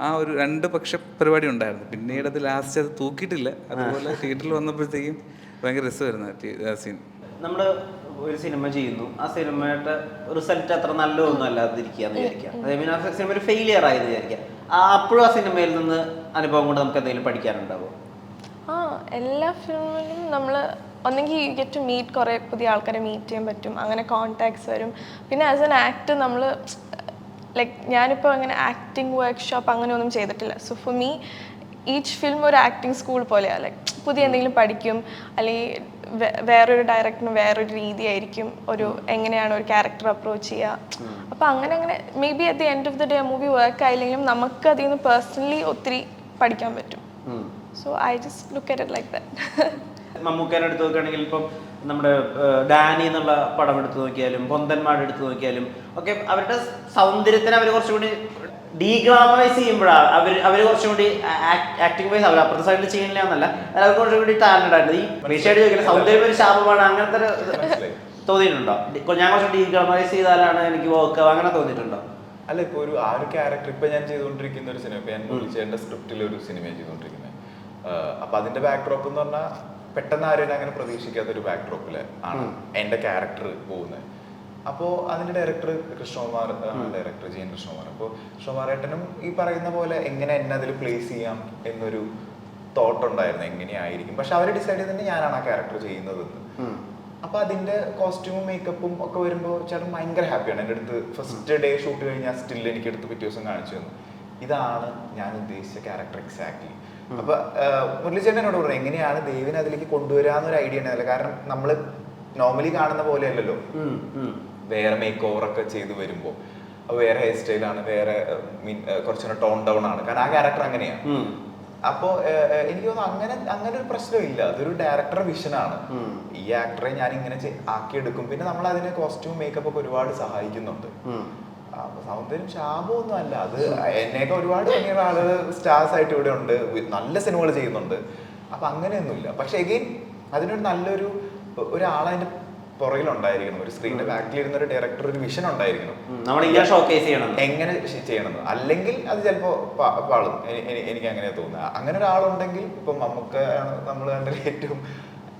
ആ ഒരു രണ്ട് പക്ഷ പരിപാടി ഉണ്ടായിരുന്നു. പിന്നീട് അത് ലാസ്റ്റ് അത് തൂക്കിയിട്ടില്ല. അതുപോലെ തിയേറ്ററിൽ വന്നപ്പോഴത്തേക്കും ഭയങ്കര രസമായിരുന്നു ആ സീൻ. നമ്മൾ ഒരു സിനിമ ചെയ്യുന്നു, ആ സിനിമയുടെ റിസൾട്ട് അത്ര നല്ലതൊന്നും അല്ലാതിരിക്കുകയെന്ന് വിചാരിക്കാം. അതേപോലെ ആ സിനിമ ഒരു ഫെയിലിയർ ആയെന്ന് വിചാരിക്കാം. അപ്പോഴും ആ സിനിമയിൽ നിന്ന് അനുഭവം കൊണ്ട് നമുക്ക് എന്തെങ്കിലും പഠിക്കാനുണ്ടാവോ? എല്ലാ ഫിലിമിലും നമ്മൾ ഒന്നെങ്കിൽ യു ഗെറ്റ് ടു മീറ്റ് കുറേ പുതിയ ആൾക്കാരെ മീറ്റ് ചെയ്യാൻ പറ്റും, അങ്ങനെ കോൺടാക്ട്സ് വരും. പിന്നെ ആസ് എൻ ആക്ടർ നമ്മൾ ലൈക്ക് ഞാനിപ്പോൾ അങ്ങനെ ആക്ടിങ് വർക്ക്ഷോപ്പ് അങ്ങനെയൊന്നും ചെയ്തിട്ടില്ല. So for me each film ഒരു ആക്ടിങ് സ്കൂൾ പോലെയാണ്. ലൈക്ക് പുതിയ എന്തെങ്കിലും പഠിക്കും, അല്ലെങ്കിൽ വേറൊരു ഡയറക്ടറിന് വേറൊരു രീതിയായിരിക്കും എങ്ങനെയാണ് ഒരു ക്യാരക്ടർ അപ്രോച്ച് ചെയ്യുക. അപ്പോൾ അങ്ങനെ maybe at the end of the day movie work ആയില്ലെങ്കിലും നമുക്ക് അതിൽ നിന്ന് പേഴ്സണലി ഒത്തിരി പഠിക്കാൻ പറ്റും. So I just look at it like that. മമ്മൂക്കേനെ എടുത്ത് നോക്കുകയാണെങ്കിൽ ഇപ്പം നമ്മുടെ ഡാനി എന്നുള്ള പടം എടുത്ത് നോക്കിയാലും പൊന്തന്മാട് എടുത്ത് നോക്കിയാലും ഒക്കെ അവരുടെ സൗന്ദര്യത്തിന് അവർ കുറച്ചുകൂടി ഡീഗ്ലാമറൈസ് ചെയ്യുമ്പോഴാണ് അവർ കുറച്ചും കൂടി ആക്ടിംഗ് വൈസ് അവർ അപ്പുറത്തെ സൈഡിൽ ചെയ്യണില്ല എന്നല്ല, അവർ കുറച്ചും കൂടി ടാലന്റ് ആയിട്ട് ഈ വിഷയമായിട്ട് ചോദിക്കില്ല സൗന്ദര്യം ഒരു ശാപമാണ് അങ്ങനത്തെ തോന്നിയിട്ടുണ്ടോ? ഞാൻ കുറച്ച് ഡീഗ്ലാമറൈസ് ചെയ്താലാണ് എനിക്ക് വർക്ക് അങ്ങനെ തോന്നിയിട്ടുണ്ടോ? അല്ല, ഇപ്പൊ ആ ഒരു ക്യാരക്ടർ ഇപ്പൊ ഞാൻ ചെയ്തുകൊണ്ടിരിക്കുന്ന ഒരു സിനിമ, ഇപ്പൊ ഞാൻ വിളിച്ചേണ്ട സ്ക്രിപ്റ്റിൽ ഒരു സിനിമ ചെയ്തുകൊണ്ടിരിക്കുന്നത്. അപ്പൊ അതിന്റെ ബാക്ക്ഡ്രോപ്പ് എന്ന് പറഞ്ഞാൽ പെട്ടെന്ന് ആരും അങ്ങനെ പ്രതീക്ഷിക്കാത്ത ഒരു ബാക്ക്ഡ്രോപ്പില് ആണ് എന്റെ ക്യാരക്ടർ പോകുന്നത്. അപ്പോൾ അതിന്റെ director Krishnakumar, director G N Krishnakumar. അപ്പോൾ കൃഷ്ണകുമാരേട്ടനും ഈ പറയുന്ന പോലെ എങ്ങനെ എന്നെ അതിൽ പ്ലേസ് ചെയ്യാം എന്നൊരു തോട്ട് ഉണ്ടായിരുന്നു, എങ്ങനെയായിരിക്കും. പക്ഷെ അവർ ഡിസൈഡ് ചെയ്തിട്ട് ഞാനാണ് ആ ക്യാരക്ടർ ചെയ്യുന്നതെന്ന്. അപ്പൊ അതിന്റെ കോസ്റ്റ്യൂമും മേക്കപ്പും ഒക്കെ വരുമ്പോൾ ചേട്ടൻ ഭയങ്കര ഹാപ്പിയാണ്. എൻ്റെ അടുത്ത് ഫസ്റ്റ് ഡേ ഷൂട്ട് കഴിഞ്ഞാൽ സ്റ്റിൽ എനിക്ക് എടുത്ത് പിറ്റേ ദിവസം കാണിച്ചു തന്നു, ഇതാണ് ഞാൻ ഉദ്ദേശിച്ച ക്യാരക്ടർ എക്സാക്ട്ലി. അപ്പൊ മുരളീചേട്ടൻ എന്നോട് പറഞ്ഞു എങ്ങനെയാണ് ദേവിനെ അതിലേക്ക് കൊണ്ടുവരാന്നൊരു ഐഡിയ ഉണ്ടായില്ല. കാരണം നമ്മള് നോർമലി കാണുന്ന പോലെ അല്ലല്ലോ, വേറെ മേക്ക് ഓവർ ഒക്കെ ചെയ്ത് വരുമ്പോൾ വേറെ ഹെയർ സ്റ്റൈലാണ്, വേറെ കുറച്ചുകൂടെ ടോൺ ഡൗൺ ആണ്. കാരണം ആ ക്യാരക്ടർ അങ്ങനെയാണ്. അപ്പോ എനിക്ക് തോന്നുന്നു അങ്ങനെ ഒരു പ്രശ്നമില്ല. അതൊരു ഡയറക്ടറുടെ വിഷനാണ്. ഈ ആക്ടറെ ഞാൻ ഇങ്ങനെ ആക്കിയെടുക്കും. പിന്നെ നമ്മൾ അതിന് കോസ്റ്റ്യൂം മേക്കപ്പ് ഒക്കെ ഒരുപാട് സഹായിക്കുന്നുണ്ട്. സൗന്ദര്യം ശാപമൊന്നും അല്ല, അത് എന്നെയൊക്കെ ഒരുപാട് ഭംഗിയുള്ള ആളുകൾ സ്റ്റാർസ് ആയിട്ട് ഇവിടെ ഉണ്ട്, നല്ല സിനിമകൾ ചെയ്യുന്നുണ്ട്. അപ്പൊ അങ്ങനെയൊന്നുമില്ല. പക്ഷെ എഗെയിൻ അതിനൊരു നല്ലൊരു ഒരാളതിന്റെ പുറകിലുണ്ടായിരിക്കണം. ഒരു സ്ക്രീനിന്റെ ബാക്കിൽ ഇരുന്ന ഒരു ഡയറക്ടർ ഒരു വിഷൻ ഉണ്ടായിരിക്കണം, എങ്ങനെ ചെയ്യണം. അല്ലെങ്കിൽ അത് ചിലപ്പോ പാളും. എനിക്ക് അങ്ങനെ തോന്നുന്നത്. അങ്ങനെ ഒരാളുണ്ടെങ്കിൽ ഇപ്പൊ നമുക്ക് നമ്മൾ കണ്ട ഏറ്റവും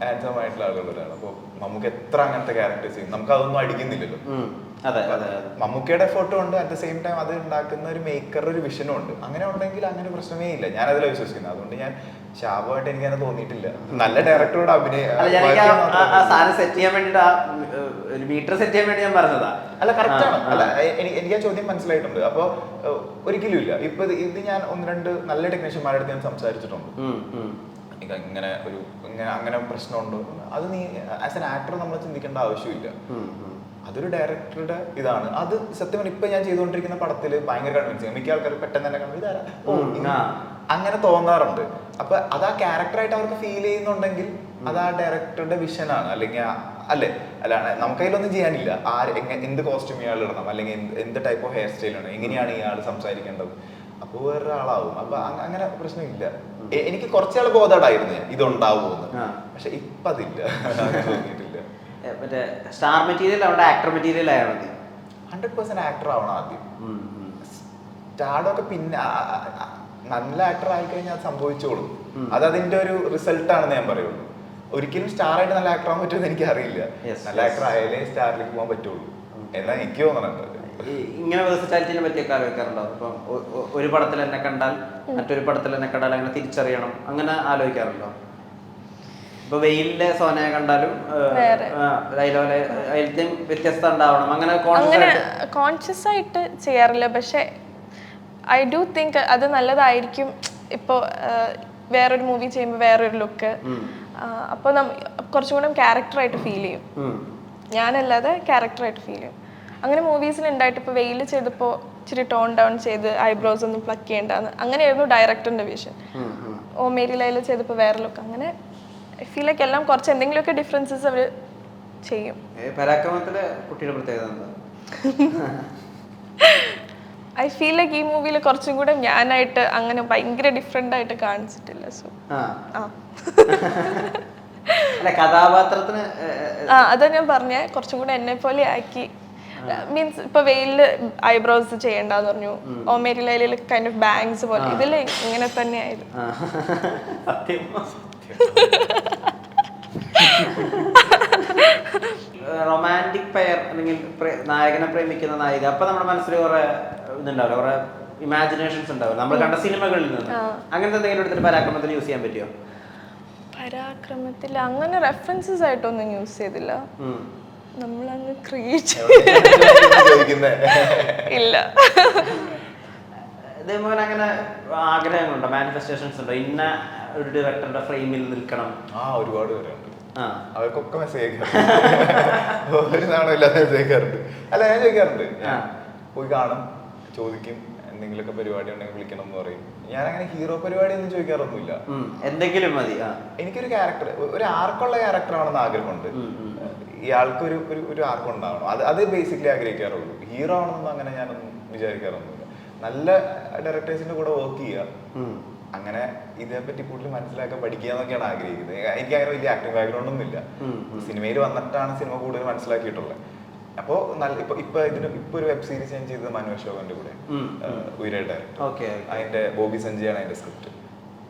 ഹാൻസം ആയിട്ടുള്ള ആളുകളാണ്. അപ്പൊ നമുക്ക് എത്ര അങ്ങനത്തെ ക്യാരക്ടേഴ്സ് ചെയ്യും, നമുക്ക് അതൊന്നും അടിക്കുന്നില്ലല്ലോ. മമ്മൂക്കയുടെ എഫേർട്ടും ഉണ്ട്, അറ്റ് ദ സെയിം ടൈം അത് ഉണ്ടാക്കുന്ന ഒരു മേക്കറുടെ ഒരു വിഷനും ഉണ്ട്. അങ്ങനെ ഉണ്ടെങ്കിൽ അങ്ങനെ പ്രശ്നമേ ഇല്ല. ഞാൻ അതിൽ വിശ്വസിക്കുന്നത്. അതുകൊണ്ട് ഞാൻ ശാപമായിട്ട് എനിക്ക് അങ്ങനെ തോന്നിയിട്ടില്ല. നല്ല ഡയറക്ടറോട് അല്ല കറക്റ്റ് ആണ്. അല്ല എനിക്ക് ആ ചോദ്യം മനസ്സിലായിട്ടുണ്ട്. അപ്പൊ ഒരിക്കലും ഇല്ല. ഇപ്പൊ ഇത് ഞാൻ 1-2 നല്ല ടെക്നീഷ്യന്മാരുടെ അടുത്ത് ഞാൻ സംസാരിച്ചിട്ടുണ്ട്. ഇങ്ങനെ ഒരു അങ്ങനെ പ്രശ്നമുണ്ടോ, അത് നീ ആസ് എൻ ആക്ടർ നമ്മൾ ചിന്തിക്കേണ്ട ആവശ്യമില്ല. അതൊരു ഡയറക്ടറുടെ ഇതാണ്. അത് സത്യം ഇപ്പൊ ഞാൻ ചെയ്തുകൊണ്ടിരിക്കുന്ന പടത്തിൽ ഭയങ്കര കൺവിൻസിങ്. മിക്ക ആൾക്കാർ പെട്ടെന്ന് തന്നെ കണ്ടു ഇതാരാ അങ്ങനെ തോന്നാറുണ്ട്. അപ്പൊ അത് ആ ക്യാരക്ടറായിട്ട് അവർക്ക് ഫീൽ ചെയ്യുന്നുണ്ടെങ്കിൽ അത് ആ ഡയറക്ടറുടെ വിഷനാണ്. അല്ലെങ്കിൽ അല്ലേ, അല്ലാണ്ട് നമുക്ക് അതിലൊന്നും ചെയ്യാനില്ല. എന്ത് കോസ്റ്റ്യൂം ഇയാൾ ഇടണം, അല്ലെങ്കിൽ എന്ത് ടൈപ്പ് ഓഫ് ഹെയർ സ്റ്റൈലാണ്, എങ്ങനെയാണ് ഇയാൾ സംസാരിക്കേണ്ടത്, അപ്പൊ വേറൊരാളാവും. അപ്പൊ അങ്ങനെ പ്രശ്നമില്ല. എനിക്ക് കുറച്ചാൾ ബോധമായിരുന്നു ഇതുണ്ടാവുമെന്ന്. പക്ഷെ ഇപ്പൊ അതില്ല, തോന്നിയിട്ടില്ല. മറ്റേ സ്റ്റാർ മെറ്റീരിയൽ അവിടെ ആക്ടർ മെറ്റീരിയൽ ആയാൽ മതി. 100% ആക്ടർ ആവണം ആദ്യം. സ്റ്റാർഡൊക്കെ പിന്നെ നല്ല ആക്ടർ ആയിക്കഴിഞ്ഞാൽ അത് സംഭവിച്ചോളും. അത് അതിന്റെ ഒരു റിസൾട്ട് ആണെന്ന് ഞാൻ പറയുള്ളൂ. ഒരിക്കലും സ്റ്റാർ ആയിട്ട് നല്ല ആക്ടർ ആവാൻ പറ്റുമെന്ന് എനിക്ക് അറിയില്ല. നല്ല ആക്ടർ ആയാലേ സ്റ്റാറിലേക്ക് പോകാൻ പറ്റുള്ളൂ എന്നാ എനിക്ക് തോന്നുന്നുണ്ട്. ഇങ്ങനെ വേഴ്സറ്റാലിറ്റിനെ പറ്റിയൊക്കെ ആലോചിക്കാറുണ്ടോ? ഇപ്പം ഒരു പടത്തിൽ എന്നെ കണ്ടാൽ മറ്റൊരു പടത്തിൽ എന്നെ കണ്ടാൽ അങ്ങനെ തിരിച്ചറിയണം, അങ്ങനെ ആലോചിക്കാറുണ്ടോ? ഇപ്പൊ വെയിലിലെ സോനയെ കണ്ടാലും അതിലത്തെ വ്യത്യസ്തത ഉണ്ടാവണം, അങ്ങനെ കോൺഷ്യസ് ആയിട്ട് ചെയ്യാറില്ല. പക്ഷെ ഐ ഡു തിങ്ക് അത് നല്ലതായിരിക്കും. ഇപ്പോൾ വേറൊരു മൂവി ചെയ്യുമ്പോൾ വേറൊരു ലുക്ക്, അപ്പോൾ കുറച്ചും കൂടെ ക്യാരക്ടറായിട്ട് ഫീൽ ചെയ്യും. ഞാനല്ലാതെ ക്യാരക്ടറായിട്ട് ഫീൽ ചെയ്യും. അങ്ങനെ മൂവീസിൽ ഉണ്ടായിട്ട് ഇപ്പോൾ വെയിൽ ചെയ്തപ്പോൾ ഇച്ചിരി ടോൺ ഡൗൺ ചെയ്ത് ഐബ്രോസ് ഒന്നും പ്ലക്ക് ചെയ്യേണ്ടെന്ന് അങ്ങനെയായിരുന്നു ഡയറക്ടറിന്റെ വിഷൻ. ഓ മേരി ലൈല ചെയ്തപ്പോൾ വേറെ ലുക്ക്. അങ്ങനെ ഐ ഫീൽ ലൈക്ക് എല്ലാം കുറച്ച് എന്തെങ്കിലുമൊക്കെ ഡിഫറൻസസ് അവർ ചെയ്യും. പരാക്രമത്തിലെ കുട്ടിയുടെ പ്രത്യേകത എന്താ? ഐ ഫീൽ ലൈക്ക് ഈ മൂവിയിൽ കുറച്ചും കൂടെ ഞാനായിട്ട് അങ്ങനെ ഭയങ്കര ഡിഫറെന്റ് ആയിട്ട് കാണിച്ചിട്ടില്ല. സോ കഥാപാത്രത്തിന് അതാ ഞാൻ പറഞ്ഞ കുറച്ചും കൂടെ എന്നെ പോലെ ആക്കി. മീൻസ് ഇപ്പൊ വെയിലില് ഐബ്രോസ് ചെയ്യണ്ടെന്ന് പറഞ്ഞു, ഓ മേരി ലൈലയിൽ കൈൻഡ് ഓഫ് ബാങ്സ് പോലെ, ഇതിൽ ഇങ്ങനെ തന്നെയായിരുന്നു. റൊമാൻറ്റിക് പെയർ അല്ലെങ്കിൽ നായകനെ പ്രേമിക്കുന്ന നായിക, അപ്പൊ നമ്മുടെ മനസ്സിൽ കുറെ ഇതുണ്ടാവില്ല, കുറെ ഇമാജിനേഷൻസ് ഉണ്ടാവില്ല നമ്മൾ കണ്ട സിനിമകളിൽ നിന്ന്. അങ്ങനത്തെ എന്തെങ്കിലും എടുത്തിട്ട് പരാക്രമത്തിൽ യൂസ് ചെയ്യാൻ പറ്റുമോ? പരാക്രമത്തിൽ അങ്ങനെ റെഫറൻസസ് ആയിട്ടൊന്നും യൂസ് ചെയ്തില്ല. നമ്മളങ്ങ് ക്രിയേറ്റ് ഇല്ല. ഇതേപോലെ അങ്ങനെ ആഗ്രഹങ്ങളുണ്ടോ, മാനിഫെസ്റ്റേഷൻസ് ഉണ്ടോ, ഇന്ന ഒരു ഡയറക്ടറുടെ ഫ്രെയിമിൽ നിൽക്കണം? ഒരുപാട് പേരുണ്ട്. അവർക്കൊക്കെ മെസ്സേജ് അയക്കാറുണ്ട്. ഒരു നാണോ ഇല്ലാതെ മെസ്സേജ് അയക്കാറുണ്ട്. അല്ല ഞാൻ ചോദിക്കാറുണ്ട്, പോയി കാണും, ചോദിക്കും, എന്തെങ്കിലുമൊക്കെ പരിപാടി ഉണ്ടെങ്കിൽ വിളിക്കണം എന്ന് പറയും. ഞാനങ്ങനെ ഹീറോ പരിപാടി ഒന്നും ചോദിക്കാറൊന്നുമില്ല. എന്തെങ്കിലും മതി. എനിക്കൊരു ക്യാരക്ടർ, ഒരു ആർക്കുള്ള ക്യാരക്ടർ ആണെന്ന് ആഗ്രഹമുണ്ട്. ഇയാൾക്ക് ഒരു ആർക്ക് ഉണ്ടാവണം, അത് ബേസിക്കലി ആഗ്രഹിക്കാറുള്ളൂ. ഹീറോ ആണെന്നൊന്നും അങ്ങനെ ഞാനൊന്നും വിചാരിക്കാറൊന്നുമില്ല. നല്ല ഡയറക്ടേഴ്സിന്റെ കൂടെ വർക്ക് ചെയ്യുക, അങ്ങനെ ഇതിനെപ്പറ്റി കൂടുതൽ മനസ്സിലാക്കാൻ പഠിക്കുക എന്നൊക്കെയാണ് ആഗ്രഹിക്കുന്നത്. എനിക്ക് അങ്ങനെ വലിയ ആക്ടിംഗ് ബാക്ക്ഗ്രൗണ്ട് ഒന്നും ഇല്ല. സിനിമയിൽ വന്നിട്ടാണ് സിനിമ കൂടുതൽ മനസ്സിലാക്കിയിട്ടുള്ളത്. അപ്പോൾ ഇപ്പൊ ഒരു വെബ് സീരീസ് ഞാൻ ചെയ്തത് മനു അശോകന്റെ കൂടെ, ഉയരയുടെ. അതിന്റെ ബോബി സഞ്ജയാണ് അതിന്റെ സ്ക്രിപ്റ്റ്.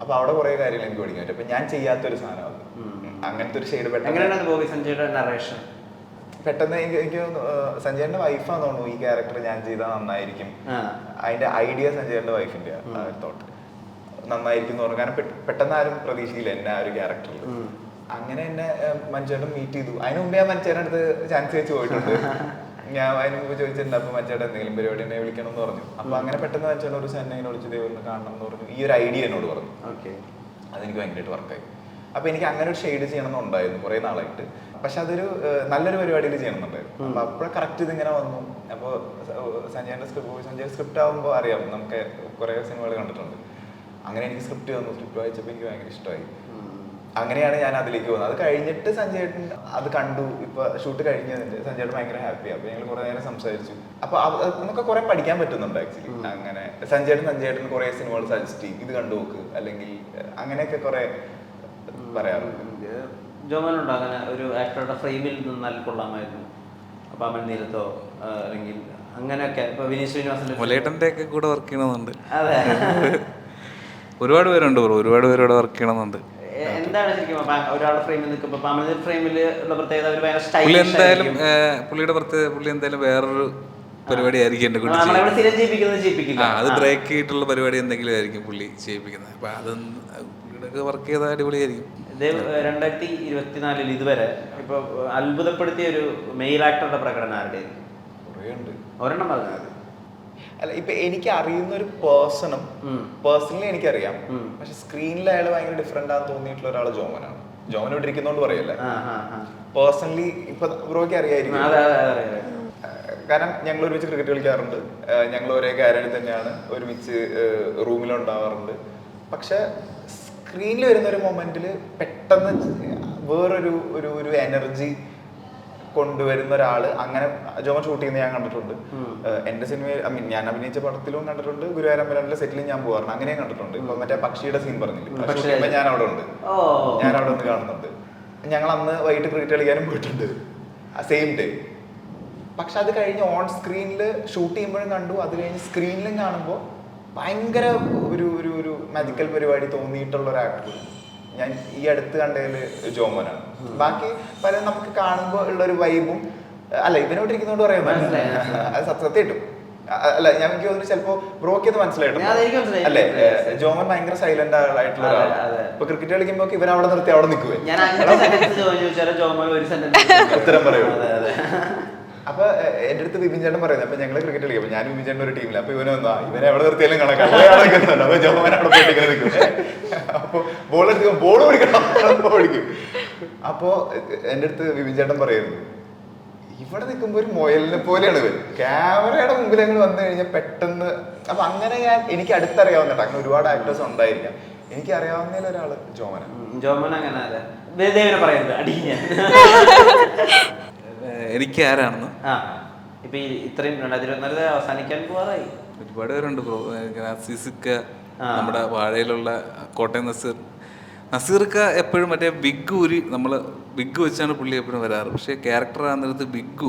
അപ്പൊ അവിടെ കുറെ കാര്യങ്ങൾ എനിക്ക് പഠിക്കാൻ പറ്റും. അപ്പൊ ഞാൻ ചെയ്യാത്തൊരു സാധനം അത്, അങ്ങനത്തെ ഒരു ഷെയ്ഡ് പെട്ടെന്ന് എനിക്ക് സഞ്ജയന്റെ വൈഫാന്ന് തോന്നുന്നു ഈ ക്യാരക്ടർ ഞാൻ ചെയ്താൽ നന്നായിരിക്കും, അതിന്റെ ഐഡിയ സഞ്ജയന്റെ വൈഫിന്റെ തോട്ട് നന്നായിരിക്കും എന്ന് പറഞ്ഞു. കാരണം പെട്ടെന്ന് ആരും പ്രതീക്ഷയില്ല എന്നെ ആ ഒരു ക്യാരക്ടറിൽ. അങ്ങനെ എന്നെ മനുഷ്യരുടെ മീറ്റ് ചെയ്തു. അതിന് മുമ്പ് ഞാൻ മനുഷ്യരുടെ അടുത്ത് ചാൻസ് വെച്ച് പോയിട്ടുണ്ട്. ഞാൻ അതിന് മുമ്പ് ചോദിച്ചിട്ടുണ്ട്, അപ്പൊ മനുഷ്യരുടെ എന്തെങ്കിലും പരിപാടി എന്നെ വിളിക്കണം എന്ന് പറഞ്ഞു. അപ്പൊ അങ്ങനെ പെട്ടെന്ന് മനുഷ്യരുടെ ഒരു എന്നെ വിളിച്ച് ദൈവം കാണണം എന്ന് പറഞ്ഞു. ഈ ഒരു ഐഡിയ എന്നോട് പറഞ്ഞു. അതെനിക്ക് ഭയങ്കരമായിട്ട് വർക്കായി. അപ്പൊ എനിക്ക് അങ്ങനെ ഒരു ഷെയ്ഡ് ചെയ്യണമെന്നുണ്ടായിരുന്നു കുറെ നാളായിട്ട്. പക്ഷെ അതൊരു നല്ലൊരു പരിപാടിയിൽ ചെയ്യണമെന്നുണ്ടായിരുന്നു. അപ്പൊ അപ്പോഴെ കറക്റ്റ് ഇതിങ്ങനെ വന്നു. അപ്പോൾ സഞ്ജയന്റെ സ്ക്രിപ്റ്റ് ആകുമ്പോൾ അറിയാം, നമുക്ക് കുറെ സിനിമകൾ കണ്ടിട്ടുണ്ട്. അങ്ങനെ എനിക്ക് സ്ക്രിപ്റ്റ് വന്നു. സ്ക്രിപ്റ്റ് വായിച്ചപ്പോൾ എനിക്ക് ഭയങ്കര ഇഷ്ടമായി. അങ്ങനെയാണ് ഞാൻ അതിലേക്ക് പോകുന്നത്. അത് കഴിഞ്ഞിട്ട് സഞ്ജയേട്ടൻ അത് കണ്ടു. ഇപ്പൊ ഷൂട്ട് കഴിഞ്ഞതിന്റെ സഞ്ജയേട്ടൻ ഭയങ്കര ഹാപ്പിയാണ്. അപ്പൊ ഞങ്ങൾ കുറെ നേരം സംസാരിച്ചു. അപ്പൊ നമുക്ക് കുറെ പഠിക്കാൻ പറ്റുന്നുണ്ട് ആക്ച്വലി. അങ്ങനെ സഞ്ജയേട്ടൻ കുറെ സിനിമകൾ സജസ്റ്റ് ചെയ്യും, ഇത് കണ്ടു നോക്ക്, അല്ലെങ്കിൽ അങ്ങനെയൊക്കെ കുറെ പറയാറുണ്ട്. ജോമനുണ്ടോ അങ്ങനെ ഒരു ആക്ടറുടെ ഫ്രെയിമിൽ നിന്നാൽ കൊള്ളാമായിരുന്നു, അപ്പൊ അമൽ നീരത്തോ അല്ലെങ്കിൽ അങ്ങനെയൊക്കെ? ഇപ്പൊ വിനീത് ശ്രീനിവാസന്റെ മുലേട്ടന്റെ ഒക്കെ കൂടെ വർക്ക് ചെയ്യണമെന്നുണ്ട്. അതെ, ഒരുപാട് പേരുണ്ട് ബ്രോ, ഒരുപാട് പേരോട് വർക്ക് ചെയ്യണമെന്നുണ്ട്. എന്താണ് ശരിക്കും ഒരാളുടെ ഫ്രെയിമിൽ നിൽക്കുമ്പോൾ അമൽ ഫ്രെയിമിൽ ഉള്ള പ്രത്യേകത? ഒരു പുള്ളി എന്തായാലും പുള്ളിയുടെ പ്രത്യേകത, പുള്ളി എന്തായാലും വേറൊരു പരിപാടി ആയിരിക്കും എന്റെ കൂടെ. അത് ബ്രേക്ക് ചെയ്തിട്ടുള്ള പരിപാടി എന്തെങ്കിലും ആയിരിക്കും പുള്ളി ചെയ്യിപ്പിക്കുന്നത്. അപ്പൊ അത് പുള്ളിയുടെ വർക്ക് ചെയ്ത അടിപൊളിയായിരിക്കും. 2024 ഇതുവരെ ഇപ്പൊ അത്ഭുതപ്പെടുത്തിയ ഒരു മെയിൽ ആക്ടറുടെ പ്രകടനം ആരുടെ? ഒരെണ്ണം പറഞ്ഞത്. അല്ല, ഇപ്പൊ എനിക്ക് അറിയുന്ന ഒരു പേഴ്സണലി എനിക്കറിയാം. പക്ഷെ സ്ക്രീനിൽ അയാൾ ഭയങ്കര ഡിഫറെന്റ് ആണെന്ന് തോന്നിയിട്ടുള്ള ഒരാൾ ജോമനാണ്. ജോമൻ ഇവിടെ ഇരിക്കുന്നോണ്ട് പറയല്ലേ, പേഴ്സണലി ഇപ്പൊ ബ്രോയ്ക്ക് അറിയായിരിക്കും. കാരണം ഞങ്ങൾ ഒരുമിച്ച് ക്രിക്കറ്റ് കളിക്കാറുണ്ട്, ഞങ്ങൾ ഒരേ കാര്യം തന്നെയാണ്, ഒരുമിച്ച് റൂമിലുണ്ടാവാറുണ്ട്. പക്ഷെ സ്ക്രീനിൽ വരുന്ന ഒരു മൊമെന്റിൽ പെട്ടെന്ന് വേറൊരു ഒരു എനർജി കൊണ്ടുവരുന്ന ഒരാള്. അങ്ങനെ ജോമൻ ഷൂട്ട് ചെയ്യുന്ന ഞാൻ കണ്ടിട്ടുണ്ട്. എന്റെ സിനിമയിൽ ഞാൻ അഭിനയിച്ച പടത്തിലും കണ്ടിട്ടുണ്ട്, ഗുരുവായൂരമ്പലത്തിലെ സെറ്റിലും ഞാൻ പോകാറുണ്ട്, അങ്ങനെയും കണ്ടിട്ടുണ്ട്. ഇപ്പൊ മറ്റേ പക്ഷിയുടെ സീൻ പറഞ്ഞില്ലേ, ഞാൻ അവിടെ ഉണ്ട്, ഞാൻ അവിടെ ഒന്ന് കാണുന്നുണ്ട്. ഞങ്ങൾ അന്ന് വൈകിട്ട് ക്രിക്കറ്റ് കളിക്കാനും പോയിട്ടുണ്ട് സെയിം ഡേ. പക്ഷെ അത് കഴിഞ്ഞ് ഓൺ സ്ക്രീനിൽ ഷൂട്ട് ചെയ്യുമ്പോഴും കണ്ടു, അത് കഴിഞ്ഞ് സ്ക്രീനിലും കാണുമ്പോൾ ഭയങ്കര ഒരു മാജിക്കൽ പരിപാടി തോന്നിയിട്ടുള്ള ഒരു ആക്ടർ ഞാൻ ഈ അടുത്ത് കണ്ടതിൽ ജോമനാണ്. ബാക്കി പല നമുക്ക് കാണുമ്പോൾ ഉള്ളൊരു വൈബും അല്ല, ഇവനോട് ഇരിക്കുന്നോണ്ട് പറയാൻ അത് സത്യമായിട്ടും അല്ല. ഞാൻ എനിക്ക് തോന്നുന്നു ചിലപ്പോ ബ്രോക്ക് ഇത് മനസ്സിലായിട്ടുണ്ട് അല്ലേ, ജോമൻ ഭയങ്കര സൈലന്റ് ആയിട്ടുള്ള ഒരാളാണ്. ഇപ്പൊ ക്രിക്കറ്റ് കളിക്കുമ്പോ ഇവൻ അവിടെ നിർത്തി അവിടെ നിൽക്കുവേ, ഉത്തരം പറയുള്ളൂ. അപ്പൊ എന്റെ അടുത്ത് വിപിൻ ചേട്ടൻ പറയുന്നത്, അപ്പൊ ഞങ്ങള് ക്രിക്കറ്റ് കളിക്കും, ഞാൻ വിപിൻ ചേട്ടൻ ഒരു ടീമില്ല. അപ്പൊ ഇവനെ ഇവനെ എവിടെ നിർത്തിയാലും കണക്കാണ്, അപ്പൊ ജോമൻ അവിടെ പോയിട്ട് നിൽക്കും. അപ്പൊ ബോൾ എടുത്ത് ബോൾ പിടിക്കും. അപ്പൊ എന്റെ അടുത്ത് വിപിൻ ചേട്ടൻ പറയുന്നു, ഇവിടെ നിൽക്കുമ്പോ ഒരു മൊയലിനെ പോലെയാണ് ഇവൻ, ക്യാമറയുടെ മുമ്പിൽ ഞങ്ങൾ വന്നു കഴിഞ്ഞാൽ പെട്ടെന്ന്. അപ്പൊ അങ്ങനെ എനിക്ക് അടുത്തറിയാവുന്ന കേട്ടോ, അങ്ങനെ ഒരുപാട് ആക്ടേഴ്സ് ഉണ്ടായിരിക്കാം, എനിക്ക് അറിയാവുന്നതിൽ ഒരാള് ജോമൻ അങ്ങനെ എനിക്ക് ആരാണെന്ന് ഇപ്പൊ ഇത്രയും 2024 അവസാനിക്കാൻ പോവാറായി. ഒരുപാട് പേരുണ്ട് ബ്രോ. നമ്മുടെ വാഴയിലുള്ള കോട്ടയം നസീർക്ക എപ്പോഴും മറ്റേ ബിഗ് വെച്ചാണ് പുള്ളി എപ്പോഴും വരാറ്. പക്ഷെ ക്യാരക്ടർ ആകുന്നിടത്ത് ബിഗ്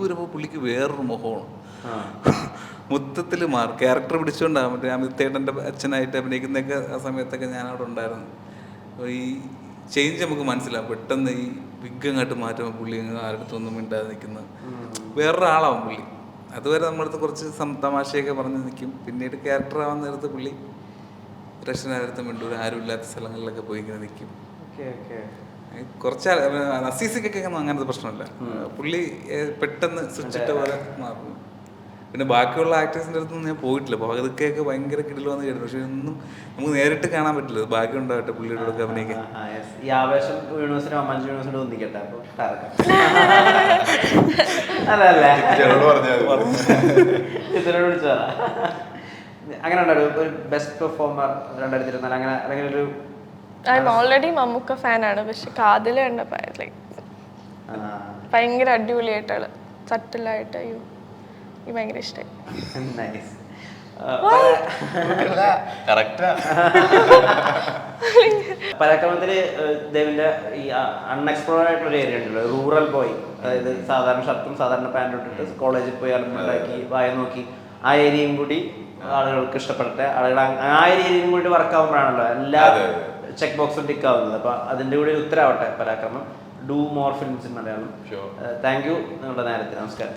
വരുമ്പോൾ പുള്ളിക്ക് വേറൊരു മുഖമാണ്, മൊത്തത്തിൽ മാറും. ക്യാരക്ടർ പിടിച്ചുകൊണ്ടാണ് മറ്റേ അമിതേട്ടൻ്റെ അച്ഛനായിട്ട് അഭിനയിക്കുന്നതൊക്കെ ആ സമയത്തൊക്കെ ഞാൻ അവിടെ ഉണ്ടായിരുന്നു. അപ്പോൾ ഈ ചേഞ്ച് നമുക്ക് മനസ്സിലാവും പെട്ടെന്ന്. ഈ ബിഗ് അങ്ങോട്ട് മാറ്റുമ്പോൾ പുള്ളി ആരുടെടുത്തൊന്നും മിണ്ടാതെ നിൽക്കുന്ന വേറൊരാളാവും പുള്ളി. അതുവരെ നമ്മളടുത്ത് കുറച്ച് തമാശയൊക്കെ പറഞ്ഞ് നിൽക്കും. പിന്നീട് ക്യാരക്ടർ ആവാൻ നേരത്ത് പുള്ളി രക്ഷനാരടുത്ത് മിണ്ടൂർ, ആരും ഇല്ലാത്ത സ്ഥലങ്ങളിലൊക്കെ പോയി ഇങ്ങനെ നിൽക്കും. കുറച്ച് നസീസിക്കൊക്കെ അങ്ങനത്തെ പ്രശ്നമില്ല, പുള്ളി പെട്ടെന്ന് സ്വിച്ചിട്ട പോലെ മാറും. പിന്നെ ബാക്കിയുള്ള ആക്ടേഴ്സിൻ്റെ അടുത്തൊന്നും ഞാൻ പോയിട്ടില്ല. അപ്പോൾ അതൊക്കെയൊക്കെ ഭയങ്കര കിടിൽ വന്ന് കേട്ടു. പക്ഷെ ഒന്നും നമുക്ക് നേരിട്ട് കാണാൻ പറ്റില്ല. ഭാഗ്യം ഉണ്ടാവട്ടെ പുള്ളിയുടെ കൂടെ അഭിനയിക്കാൻ. ഈ ആവേശം യൂണിവേഴ്സിറ്റി മഞ്ജു യൂണിവേഴ്സിറ്റി ഒന്നിക്കട്ടെ. അതല്ലേ ഇതിനോട് വിളിച്ചു പറ. അങ്ങനെ ഉണ്ടോ ഒരു ബെസ്റ്റ് പെർഫോമർ 2024 അങ്ങനെ അല്ലെങ്കിൽ ഒരു ഐ എം ഓൾറെഡി മമ്മൂക്ക ഫാനാണ്, പക്ഷെ കാതിൽ കണ്ടപ്പോൾ ലൈക്ക് ഭയങ്കര അടിപൊളിയായിട്ടാണ്, സട്ടിലായിട്ട്. അയ്യോ ഈ ഭയങ്കര ഇഷ്ടമായി. നൈസ്. പരാക്രമത്തില് ദേവിന്റെ ഈ അൺഎക്സ്പ്ലോർഡ് ആയിട്ടുള്ള ഒരു ഏരിയ ഉണ്ടല്ലോ, റൂറൽ ബോയ്, അതായത് സാധാരണ ഷർട്ടും സാധാരണ പാൻറ്റും ഇട്ടിട്ട് കോളേജിൽ പോയി അലമ്പുണ്ടാക്കി വായ നോക്കി, ആ ഏരിയയും കൂടി ആളുകൾക്ക് ഇഷ്ടപ്പെടട്ടെ, ആളുകൾ ആ ഏരിയയും കൂടി വർക്ക് ആകുമ്പോഴാണല്ലോ എല്ലാ ചെക്ക് ബോക്സും ടിക്ക് ആവുന്നത്. അപ്പൊ അതിന്റെ കൂടി ഒരു ഉത്തരവാവട്ടെ പരാക്രമം. Do more films in Malayalam. Thank you നിങ്ങളുടെ നേരത്തിന്. നമസ്കാരം.